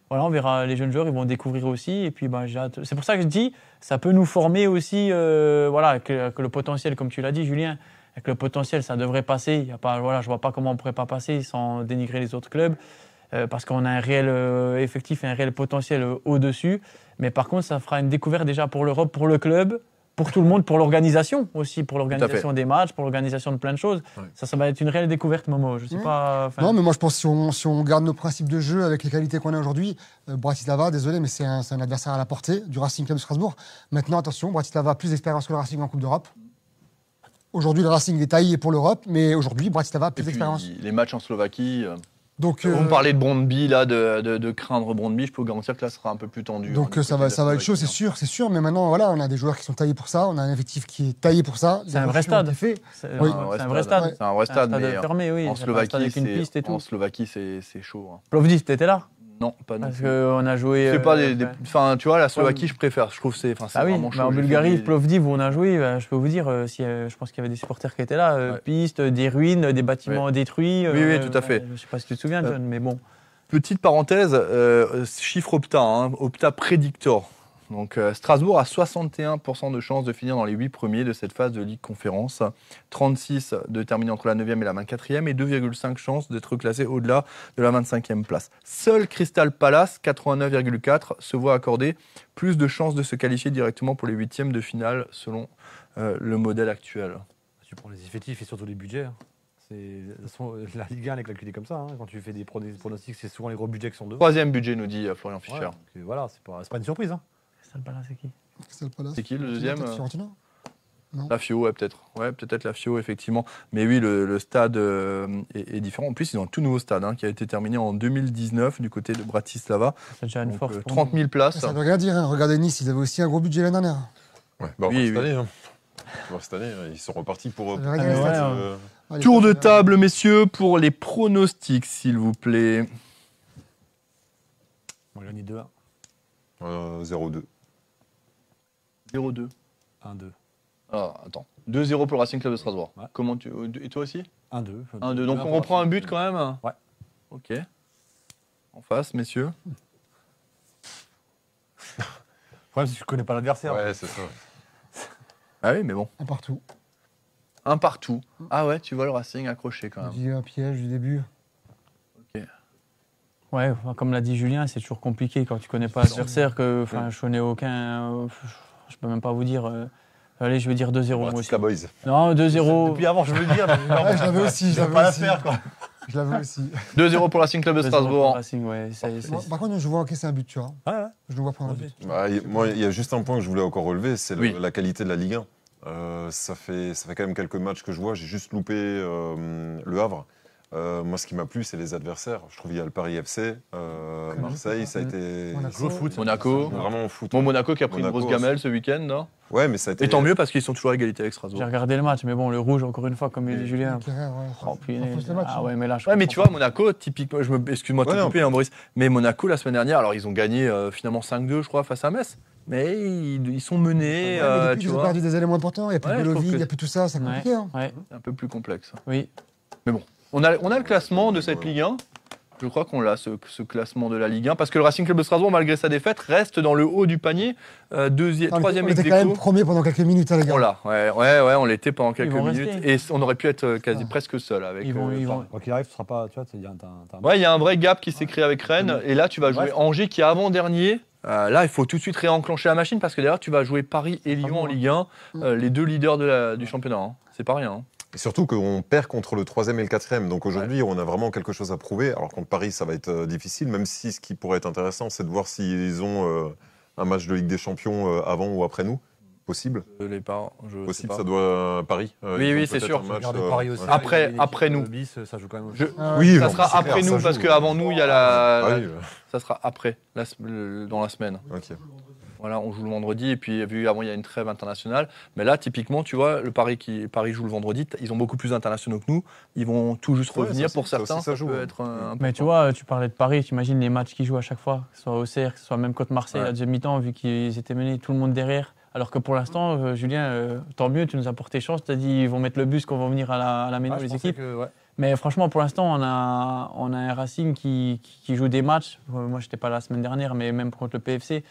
voilà, on verra les jeunes joueurs, ils vont découvrir aussi. Et puis, j'ai hâte. C'est pour ça que je dis, ça peut nous former aussi, que le potentiel, comme tu l'as dit, Julien, avec le potentiel, ça devrait passer. Il y a pas, je vois pas comment on pourrait pas passer sans dénigrer les autres clubs, parce qu'on a un réel effectif et un réel potentiel au-dessus. Mais par contre, ça fera une découverte déjà pour l'Europe, pour le club, pour tout le monde, pour l'organisation aussi, pour l'organisation des matchs, pour l'organisation de plein de choses. Ouais. Ça va être une réelle découverte, Momo. Je sais pas. Non, mais moi je pense que si on garde nos principes de jeu avec les qualités qu'on a aujourd'hui, Bratislava, désolé, mais c'est un adversaire à la portée du Racing Club de Strasbourg. Maintenant, attention, Bratislava a plus d'expérience que le Racing en Coupe d'Europe. Aujourd'hui, le Racing est taillé pour l'Europe, mais aujourd'hui, Bratislava a plus d'expérience. Les matchs en Slovaquie. Donc, vous me parlez de Brøndby, là, de craindre Brøndby, je peux vous garantir que là, ce sera un peu plus tendu. Donc ça va être chaud, c'est sûr. Mais maintenant, voilà, on a des joueurs qui sont taillés pour ça, on a un effectif qui est taillé pour ça. C'est un vrai stade. C'est un vrai stade. C'est un vrai stade, mais fermé, oui. En Slovaquie, c'est chaud. Plovdiv, t'étais là? Non, pas non plus. Parce qu'on a joué. C'est pas enfin, tu vois, la Slovaquie, je préfère. Je trouve que c'est vraiment chaud. En Bulgarie, Plovdiv, où on a joué, je peux vous dire, je pense qu'il y avait des supporters qui étaient là, pistes, des ruines, des bâtiments détruits. Oui, tout à fait. Je sais pas si tu te souviens, John, mais bon. Petite parenthèse, chiffre Opta, Opta Predictor. Donc Strasbourg a 61% de chances de finir dans les 8 premiers de cette phase de Ligue Conférence, 36 de terminer entre la 9e et la 24e et 2,5 chances d'être classé au-delà de la 25e place. Seul Crystal Palace, 89,4, se voit accorder plus de chances de se qualifier directement pour les 8e de finale selon le modèle actuel. Tu prends les effectifs et surtout les budgets. La Ligue 1 elle est calculée comme ça. Hein. Quand tu fais des pronostics, c'est souvent les gros budgets qui sont devant. 3e budget, nous dit Florian Fischer. Ouais, donc, voilà, c'est pas une surprise. Hein. Crystal Palace, c'est qui? C'est qui le deuxième? Fiorentina. La FIO, ouais, peut-être. Ouais, peut-être la FIO, effectivement. Mais oui, le stade est différent. En plus, ils ont un tout nouveau stade qui a été terminé en 2019 du côté de Bratislava. C'est déjà une Donc, force. 30 000 places. Ça veut rien dire. Hein. Regardez Nice, ils avaient aussi un gros budget l'année dernière. Ouais, bah, Oui, cette oui. année, hein. Cette année, ils sont repartis pour. Ça veut rien dire. Allez, Tour de ça- table, messieurs, pour les pronostics, s'il vous plaît. On gagne 2-1. 0-2. 0-2. 1-2. Alors, attends. 2-0 pour le Racing Club de Strasbourg. Ouais. Comment et toi aussi? 1-2. 1-2. Donc on reprend un but quand même? Ouais. Ok. En face, messieurs. Le problème, c'est que je connais pas l'adversaire. Ouais, c'est ça. Ah oui, mais bon. Un partout. Un partout. Ah ouais, tu vois le Racing accroché quand On même. dit un piège du début. Ouais, enfin, comme l'a dit Julien, c'est toujours compliqué quand tu connais pas l'adversaire. Je connais aucun. Je peux même pas vous dire. Allez, je vais dire 2-0 moi aussi. Bratislava Boys. Non, 2-0. Depuis avant, je veux le dire. Mais Ouais, je l'avais aussi. Je je l'avais pas la aussi. faire, quoi. Je l'avais aussi. 2-0 pour le Racing Club de 2-0 pour le Strasbourg. Racing, ouais. Moi, par contre, je vois encaisser un but, tu vois. Ouais, ouais. Je le vois prendre un but. Bah, moi, il y a juste un point que je voulais encore relever, c'est Oui. la qualité de la Ligue 1. Ça fait quand même quelques matchs que je vois. J'ai juste loupé le Havre. Moi, ce qui m'a plu, c'est les adversaires. Je trouve qu'il y a le Paris FC, Marseille, ça a été Monaco. Joue au foot. Monaco. vraiment au foot. Bon, Monaco qui a pris Monaco une grosse gamelle ce week-end, non? Ouais, mais ça a été. Et tant mieux parce qu'ils sont toujours à égalité avec J'ai Strasbourg. regardé le match, mais bon, le rouge, encore une fois, comme il dit Julien. Éclaireur, ouais. Oh, punaise. Faut se le match, Ah ouais, mais là, je Ouais, mais comprends tu vois, Monaco, typiquement, excuse-moi de Ouais, te non. couper, Maurice, mais Monaco, la semaine dernière, alors ils ont gagné finalement 5-2, je crois, face à Metz, mais ils sont menés, Ouais, mais depuis, tu ils ont vois, perdu des éléments importants. Il n'y a plus Ouais, de je trouve Golovin, il que- n'y a plus tout ça. C'est pas. compliqué. Hein. Ouais, c'est un peu plus complexe. oui. On a le classement de cette Ligue 1. Je crois qu'on l'a, ce classement de la Ligue 1, parce que le Racing Club de Strasbourg, malgré sa défaite, reste dans le haut du panier, troisième On ex était quand même aequo. premier pendant quelques minutes, hein, les gars. On l'a, ouais, on l'était pendant quelques vont minutes, rester. et on aurait pu être quasi presque seul avec. Ils vont. Quoi qu'il arrive, ce sera pas. Tu vois, t'as un- Ouais, il y a un vrai gap qui s'est créé avec Rennes. Et là, tu vas jouer Bref. Angers qui est avant-dernier. Là, il faut tout de suite réenclencher la machine parce que derrière, tu vas jouer Paris et Lyon en Ligue 1, les deux leaders du championnat. Hein. C'est pas rien. Hein. Et surtout qu'on perd contre le 3e et le 4e. Donc aujourd'hui, on a vraiment quelque chose à prouver. Alors contre Paris, ça va être difficile, même si ce qui pourrait être intéressant, c'est de voir s'ils ont un match de Ligue des Champions avant ou après nous. Possible. Les parents, je sais Possible, pas. ça doit Paris. Oui, ils oui, ont c'est peut-être sûr. un match, Regardez Paris aussi. ouais. Après nous. Bis, ça joue quand même. Oui, Ça non, sera c'est après clair, nous ça parce joue. qu'avant nous, il y a Ah oui, ça sera après, dans la semaine. ok. Voilà, on joue le vendredi et puis vu avant il y a une trêve internationale. Mais là, typiquement, tu vois, le Paris joue le vendredi. Ils ont beaucoup plus d'internationaux que nous. Ils vont tout juste Ouais, revenir ça pour aussi, ça certains. aussi, ça Ça joue, peut hein. être un Mais tu vois, tu parlais de Paris, tu imagines les matchs qu'ils jouent à chaque fois, que ce soit au CR, que ce soit même contre Marseille, Ouais. à deuxième mi-temps, vu qu'ils étaient menés, tout le monde derrière. Alors que pour l'instant, Julien, tant mieux, tu nous as porté chance. Tu as dit ils vont mettre le bus, qu'on va venir à la Méno, Ah, je les pensais équipes. que, ouais. Mais franchement, pour l'instant, on a un Racing qui joue des matchs. Moi, je n'étais pas là la semaine dernière, mais même contre le PFC,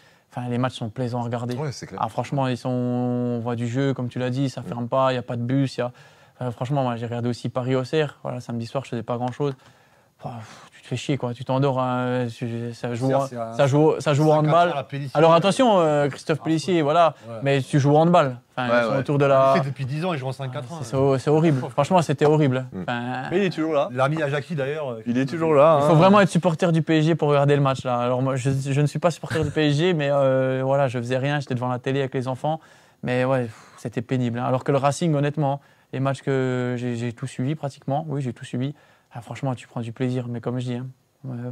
les matchs sont plaisants à regarder. Ouais, c'est clair. Ah, franchement, on voit du jeu, comme tu l'as dit, ça ne ferme pas, il n'y a pas de bus. Franchement, moi, j'ai regardé aussi Paris au Cerf. Voilà, samedi soir, je ne faisais pas grand-chose. Tu te fais chier, quoi. Tu t'endors. Ça joue au handball. Alors attention, Christophe Pélissier, voilà. Ouais. Mais tu joues au handball. Ils sont Ouais. autour de la. Depuis 10 ans, ils jouent en 5-4 C'est horrible. Franchement, c'était horrible. Mm. Mais il est toujours là. L'ami Ajaki d'ailleurs. Il est toujours là. Il faut vraiment être supporter du PSG pour regarder le match là. Alors moi, je ne suis pas supporter du PSG, mais voilà, je faisais rien. J'étais devant la télé avec les enfants, mais ouais, c'était pénible. Hein. Alors que le Racing, honnêtement, les matchs que j'ai tout suivi pratiquement, oui, j'ai tout suivi. Ah, franchement, tu prends du plaisir, mais comme je dis, hein,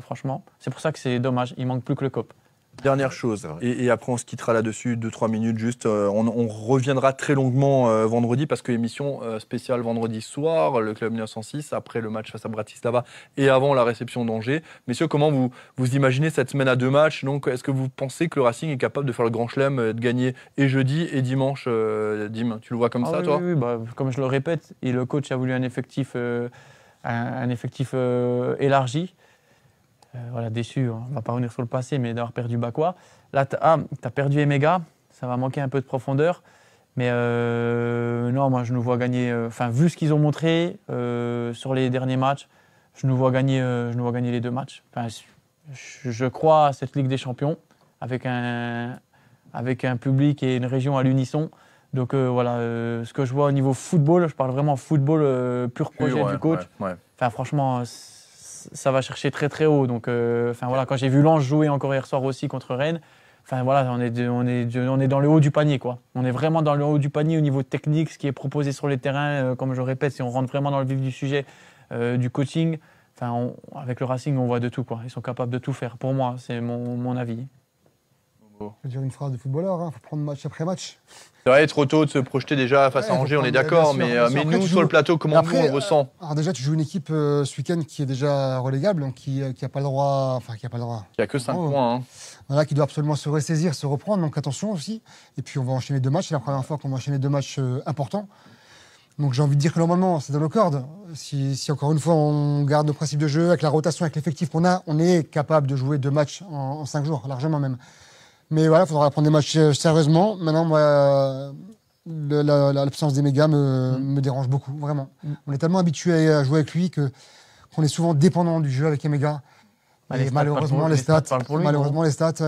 franchement, c'est pour ça que c'est dommage. Il manque plus que le COP. Dernière chose, C'est vrai. et après on se quittera là-dessus, 2-3 minutes juste. On reviendra très longuement vendredi parce que émission spéciale vendredi soir, le Club 1906, après le match face à Bratislava et avant la réception d'Angers. Messieurs, comment vous imaginez cette semaine à 2 matchs? Donc, est-ce que vous pensez que le Racing est capable de faire le grand chelem, de gagner et jeudi et dimanche, Dim? Tu le vois comme ça, oui, toi? Oui, comme je le répète, et le coach a voulu un effectif élargi. Voilà, déçu, on ne va pas revenir sur le passé, mais d'avoir perdu Bakwa. Là, tu as perdu Emega, ça va manquer un peu de profondeur. Mais non, moi, je nous vois gagner. Vu ce qu'ils ont montré sur les derniers matchs, je nous vois gagner les 2 matchs. Je crois à cette Ligue des Champions avec un public et une région à l'unisson. Donc voilà, ce que je vois au niveau football, je parle vraiment football pur projet du coach. Enfin franchement, ça va chercher très très haut. Donc voilà, quand j'ai vu Lens jouer encore hier soir aussi contre Rennes, enfin voilà, on est dans le haut du panier quoi. On est vraiment dans le haut du panier au niveau technique, ce qui est proposé sur les terrains. Comme je répète, si on rentre vraiment dans le vif du sujet du coaching, enfin avec le Racing, on voit de tout quoi. Ils sont capables de tout faire. Pour moi, c'est mon avis. Je veux dire une phrase de footballeur, il faut prendre match après match. C'est vrai, trop tôt de se projeter déjà face à Angers, on est d'accord, mais nous, sur le plateau, comment nous, on ressent? Alors déjà, tu joues une équipe ce week-end qui est déjà relégable, donc qui n'a pas le droit... Qui a que 5 points. Hein. Voilà, qui doit absolument se ressaisir, se reprendre, donc attention aussi. Et puis on va enchaîner 2 matchs, c'est la première fois qu'on va enchaîner 2 matchs importants. Donc j'ai envie de dire que normalement, c'est dans nos cordes. Si encore une fois, on garde nos principes de jeu, avec la rotation, avec l'effectif qu'on a, on est capable de jouer 2 matchs en 5 jours, largement même. Mais voilà, il faudra prendre des matchs sérieusement. Maintenant, moi, l'absence des mégas me dérange beaucoup, vraiment. On est tellement habitué à jouer avec lui qu'on est souvent dépendant du jeu avec les mégas. Et malheureusement, les stats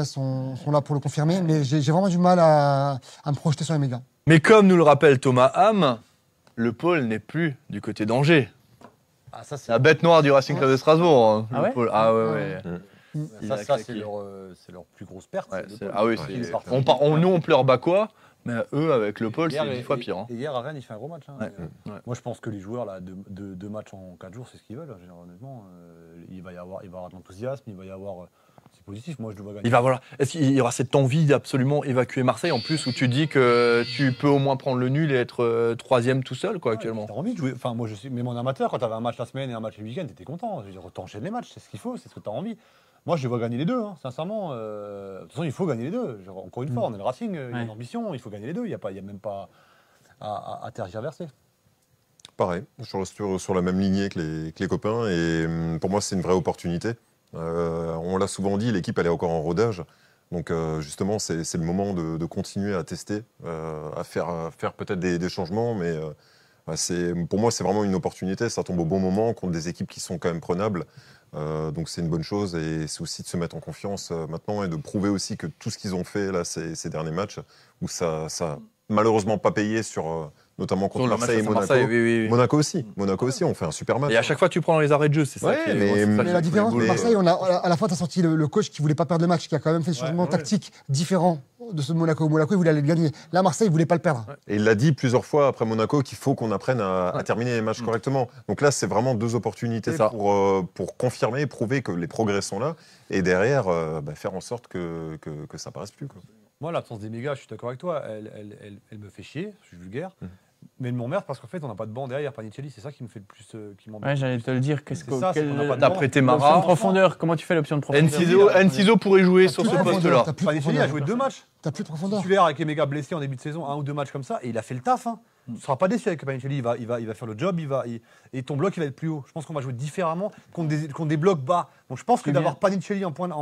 sont là pour le confirmer. Mais j'ai vraiment du mal à me projeter sur les mégas. Mais comme nous le rappelle Thomas Ham, le pôle n'est plus du côté d'Angers. Ah, ça, c'est la bête noire du Racing Club de Strasbourg. Hein, ah ouais pôle. Ah ouais. Ça c'est leur plus grosse perte. Ouais, nous, on pleure quoi, mais eux, avec le pôle, c'est 10 fois pire. Hein. Et hier, à Rennes, il fait un gros match. Hein. Moi, je pense que les joueurs, là, deux matchs en 4 jours, c'est ce qu'ils veulent. Honnêtement, il va y avoir de l'enthousiasme, il va y avoir... C'est positif, moi, je le vois gagner. Est-ce qu'il y aura cette envie d'absolument évacuer Marseille, en plus, où tu dis que tu peux au moins prendre le nul et être 3e tout seul, quoi, actuellement? T'as envie de jouer. Enfin, moi, je suis même en amateur, quand t'avais un match la semaine et un match le week-end, t'étais content. Je veux dire, t'enchaînes les matchs, c'est ce qu'il faut, c'est ce que t'as envie. Moi, je les vois gagner les deux, hein, sincèrement. De toute façon, il faut gagner les deux. Encore une fois, on est le Racing, il y a une ambition, il faut gagner les deux. Il n'y a même pas à tergiverser. Pareil, sur la même lignée que les copains. Et pour moi, c'est une vraie opportunité. On l'a souvent dit, l'équipe, elle est encore en rodage. Donc, justement, c'est le moment de continuer à tester, à faire peut-être des changements. Mais pour moi, c'est vraiment une opportunité. Ça tombe au bon moment contre des équipes qui sont quand même prenables. Donc c'est une bonne chose et c'est aussi de se mettre en confiance maintenant et de prouver aussi que tout ce qu'ils ont fait là ces derniers matchs où ça malheureusement pas payé notamment contre Marseille et Monaco. Oui. Monaco aussi, on fait un super match. Et à chaque fois tu prends dans les arrêts de jeu, c'est ça. Mais la différence de Marseille, à la fois tu as sorti le coach qui voulait pas perdre le match, qui a quand même fait des changements tactiques différents de ceux de Monaco. Monaco, il voulait aller le gagner. Là, Marseille, il voulait pas le perdre. Et il l'a dit plusieurs fois après Monaco qu'il faut qu'on apprenne à terminer les matchs correctement. Donc là, c'est vraiment 2 opportunités pour confirmer et prouver que les progrès sont là. Et derrière, faire en sorte que ça paraisse plus. Quoi. Moi, l'absence des mégas, je suis d'accord avec toi, elle me fait chier, je suis vulgaire. Mais elle m'emmerde parce qu'en fait, on n'a pas de banc derrière Panicelli, c'est ça qui me fait le plus qui m'emmerde. Ouais, j'allais te le dire. T'as prêté Mara. L'option de profondeur, comment tu fais l'option de profondeur? Enciso pourrait jouer sur ce poste-là. Panicelli a joué 2 matchs. T'as plus de profondeur. Titulaire avec les mégas blessés en début de saison, 1 ou 2 matchs comme ça, et il a fait le taf. Hein. Tu ne seras pas déçu avec Panicelli, il va faire le job, et ton bloc il va être plus haut. Je pense qu'on va jouer différemment contre des blocs bas. Donc je pense que d'avoir Panicelli en point de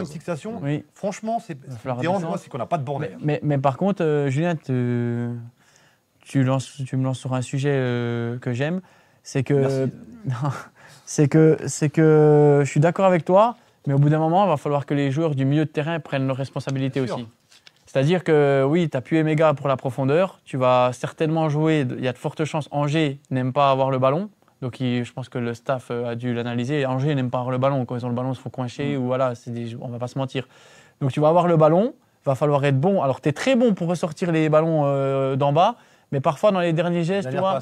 fixation, franchement, c'est dérange moi, c'est qu'on n'a pas de banc derrière. Mais par contre, Julien, tu me lances sur un sujet que j'aime, c'est que je suis d'accord avec toi, mais au bout d'un moment, il va falloir que les joueurs du milieu de terrain prennent leurs responsabilités aussi. C'est-à-dire que oui, tu as pu Emega pour la profondeur, tu vas certainement jouer, il y a de fortes chances, Angers n'aime pas avoir le ballon, donc je pense que le staff a dû l'analyser, Angers n'aime pas avoir le ballon, quand ils ont le ballon, ils se font coincer, ou voilà, on va pas se mentir. Donc tu vas avoir le ballon, il va falloir être bon, alors tu es très bon pour ressortir les ballons d'en bas, mais parfois dans les derniers gestes, tu vois,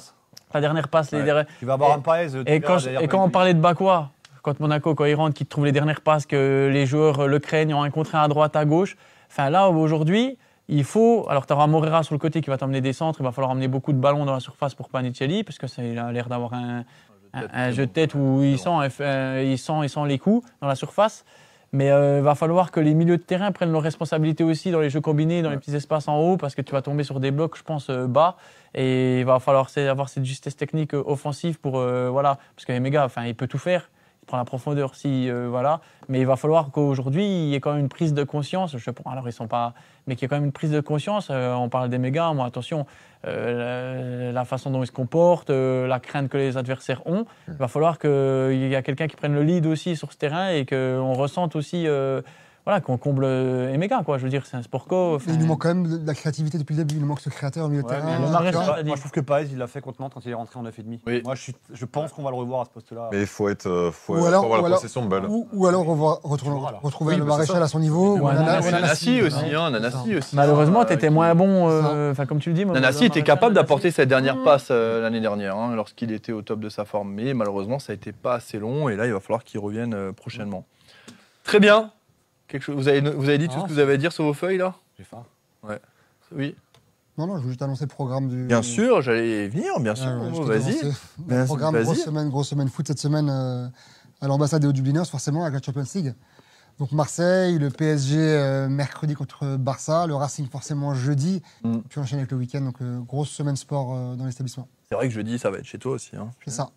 la dernière passe, tu vas avoir un Paez. Et quand on parlait de Bakwa, quand Monaco, quand il rentre, qui trouve les dernières passes, que les joueurs le craignent en un contre un à droite, à gauche. Enfin là, aujourd'hui, il faut... Alors tu auras Morera sur le côté qui va t'emmener des centres, il va falloir emmener beaucoup de ballons dans la surface pour Panicelli, parce qu'il a l'air d'avoir un jeu de tête où il sent les coups dans la surface. Mais il va falloir que les milieux de terrain prennent leurs responsabilités aussi dans les jeux combinés, dans les petits espaces en haut, parce que tu vas tomber sur des blocs, je pense, bas. Et il va falloir avoir cette justesse technique offensive pour... voilà, parce que Emega, il peut tout faire. Prend la profondeur voilà, mais il va falloir qu'aujourd'hui il y ait quand même une prise de conscience. Alors ils sont pas, mais qu'il y ait quand même une prise de conscience. On parle des mégas, moi attention, la façon dont ils se comportent, la crainte que les adversaires ont. Il va falloir qu'il y ait quelqu'un qui prenne le lead aussi sur ce terrain et qu'on ressente aussi voilà, qu'on comble Emeka, quoi. Je veux dire, c'est un sport co. Et il nous manque quand même de la créativité depuis le début. Il nous manque ce créateur au milieu de Ouais, terrain. mais le Marais, tu vois. ça- moi, je trouve que Paez, il l'a fait contre Nantes quand il est rentré en 9,5. Oui. Moi, je pense qu'on va le revoir à ce poste-là. Mais il faut Ou alors- avoir ou la alors- possession de balle. Ou alors on va Voilà. retrouver Oui, le bah, c'est Maréchal ça. à son niveau. Ouais, Ou Nanassi Nanassi aussi, Ouais. Nanassi aussi. Malheureusement, tu tu étais moins bon, Ça. enfin comme tu le dis. Nanassi était capable d'apporter cette dernière Mmh. passe l'année dernière, lorsqu'il était au top de sa forme. Mais malheureusement, ça n'a été pas assez long. Et là, il va falloir qu'il revienne prochainement. Très bien. Vous avez dit tout ce que vous avez à dire sur vos feuilles, là? J'ai faim. Oui. Non, je voulais juste annoncer le programme du. Bien sûr, j'allais venir, bien sûr. Ouais, je t'ai Vas-y. avancé. Vas-y, Programme, vas-y. grosse semaine foot cette semaine à l'ambassade des Hauts-du-Bliners, forcément, avec la Champions League. Donc Marseille, le PSG mercredi contre Barça, le Racing forcément jeudi, puis on enchaîne avec le week-end. Donc grosse semaine sport dans l'établissement. C'est vrai que jeudi, ça va être chez toi aussi. C'est ça.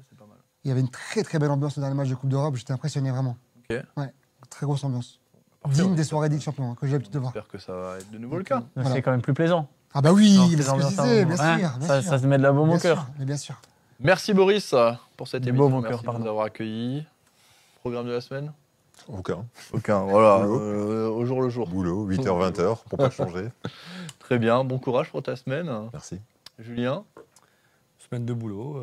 C'est pas mal. Il y avait une très belle ambiance au dernier match de Coupe d'Europe, j'étais impressionné vraiment. Ok. Ouais, très grosse ambiance. Parfait. Digne des soirées Ligue Champion que j'ai l'habitude de voir. J'espère que ça va être de nouveau le cas. Voilà. C'est quand même plus plaisant. Ah bah oui, Non, mais ces c'est ce que je ambiances, disais, bien hein, sûr. Bien ça, sûr. ça se met de la baume au Bien cœur. sûr, mais bien sûr. Merci Boris pour cette Du émission. baume au cœur, Merci de pardon. nous avoir accueillis. Programme de la semaine? Aucun. Aucun, voilà. Boulot. Au jour le jour. Boulot, 8h, 20h, pour pas changer. Très bien, bon courage pour ta semaine. Merci. Julien, Semaine de boulot,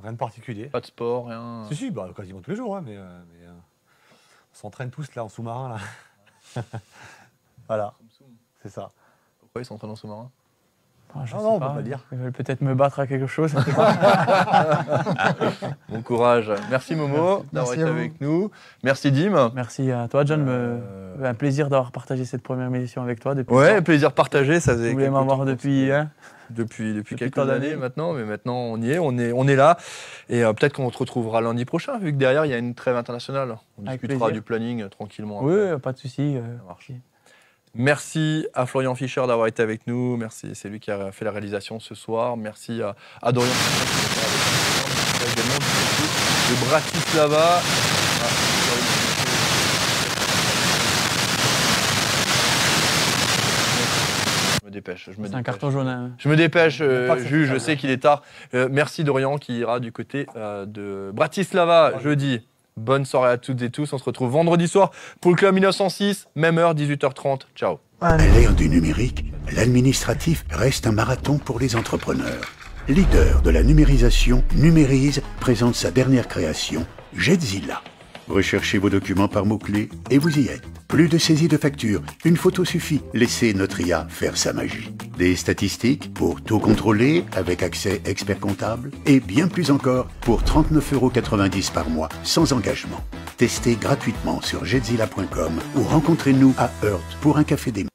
rien de particulier. pas de sport, rien. Si, bah, quasiment tous les jours, hein, mais on s'entraîne tous là en sous-marin. Là. Voilà, c'est ça. Pourquoi ils sont en train en sous-marin? Je Non, sais non, on pas, peut pas le dire. Ils veulent peut-être me battre à quelque chose. Bon courage. Merci Momo d'avoir Merci été à vous. avec nous. Merci Dim. Merci à toi, John. Un plaisir d'avoir partagé cette première émission avec toi depuis. Ouais, plaisir partagé. Ça faisait Vous voulez quelques m'avoir temps depuis. Hein depuis quelques tant années d'années. maintenant, mais maintenant on y est, on est là. Et peut-être qu'on se retrouvera lundi prochain, vu que derrière il y a une trêve internationale. On Avec discutera plaisir. du planning tranquillement. Oui, après. pas de souci. Ça marche. Merci à Florian Fischer d'avoir été avec nous. Merci, c'est lui qui a fait la réalisation ce soir. Merci à Dorian également de Bratislava. Je me dépêche. C'est un carton jaune. Hein. Je me dépêche, Pas que c'est Jules, je tard, sais qu'il est tard. Merci Dorian qui ira du côté de Bratislava jeudi. Bonne soirée à toutes et tous. On se retrouve vendredi soir pour le Club 1906, même heure, 18h30. Ciao. À l'ère du numérique, l'administratif reste un marathon pour les entrepreneurs. Leader de la numérisation, Numérise présente sa dernière création, Jedzilla. Recherchez vos documents par mots-clés et vous y êtes. Plus de saisie de factures, une photo suffit. Laissez notre IA faire sa magie. Des statistiques pour tout contrôler avec accès expert comptable et bien plus encore pour 39,90 € par mois sans engagement. Testez gratuitement sur jedzilla.com ou rencontrez-nous à Heurt pour un café démo.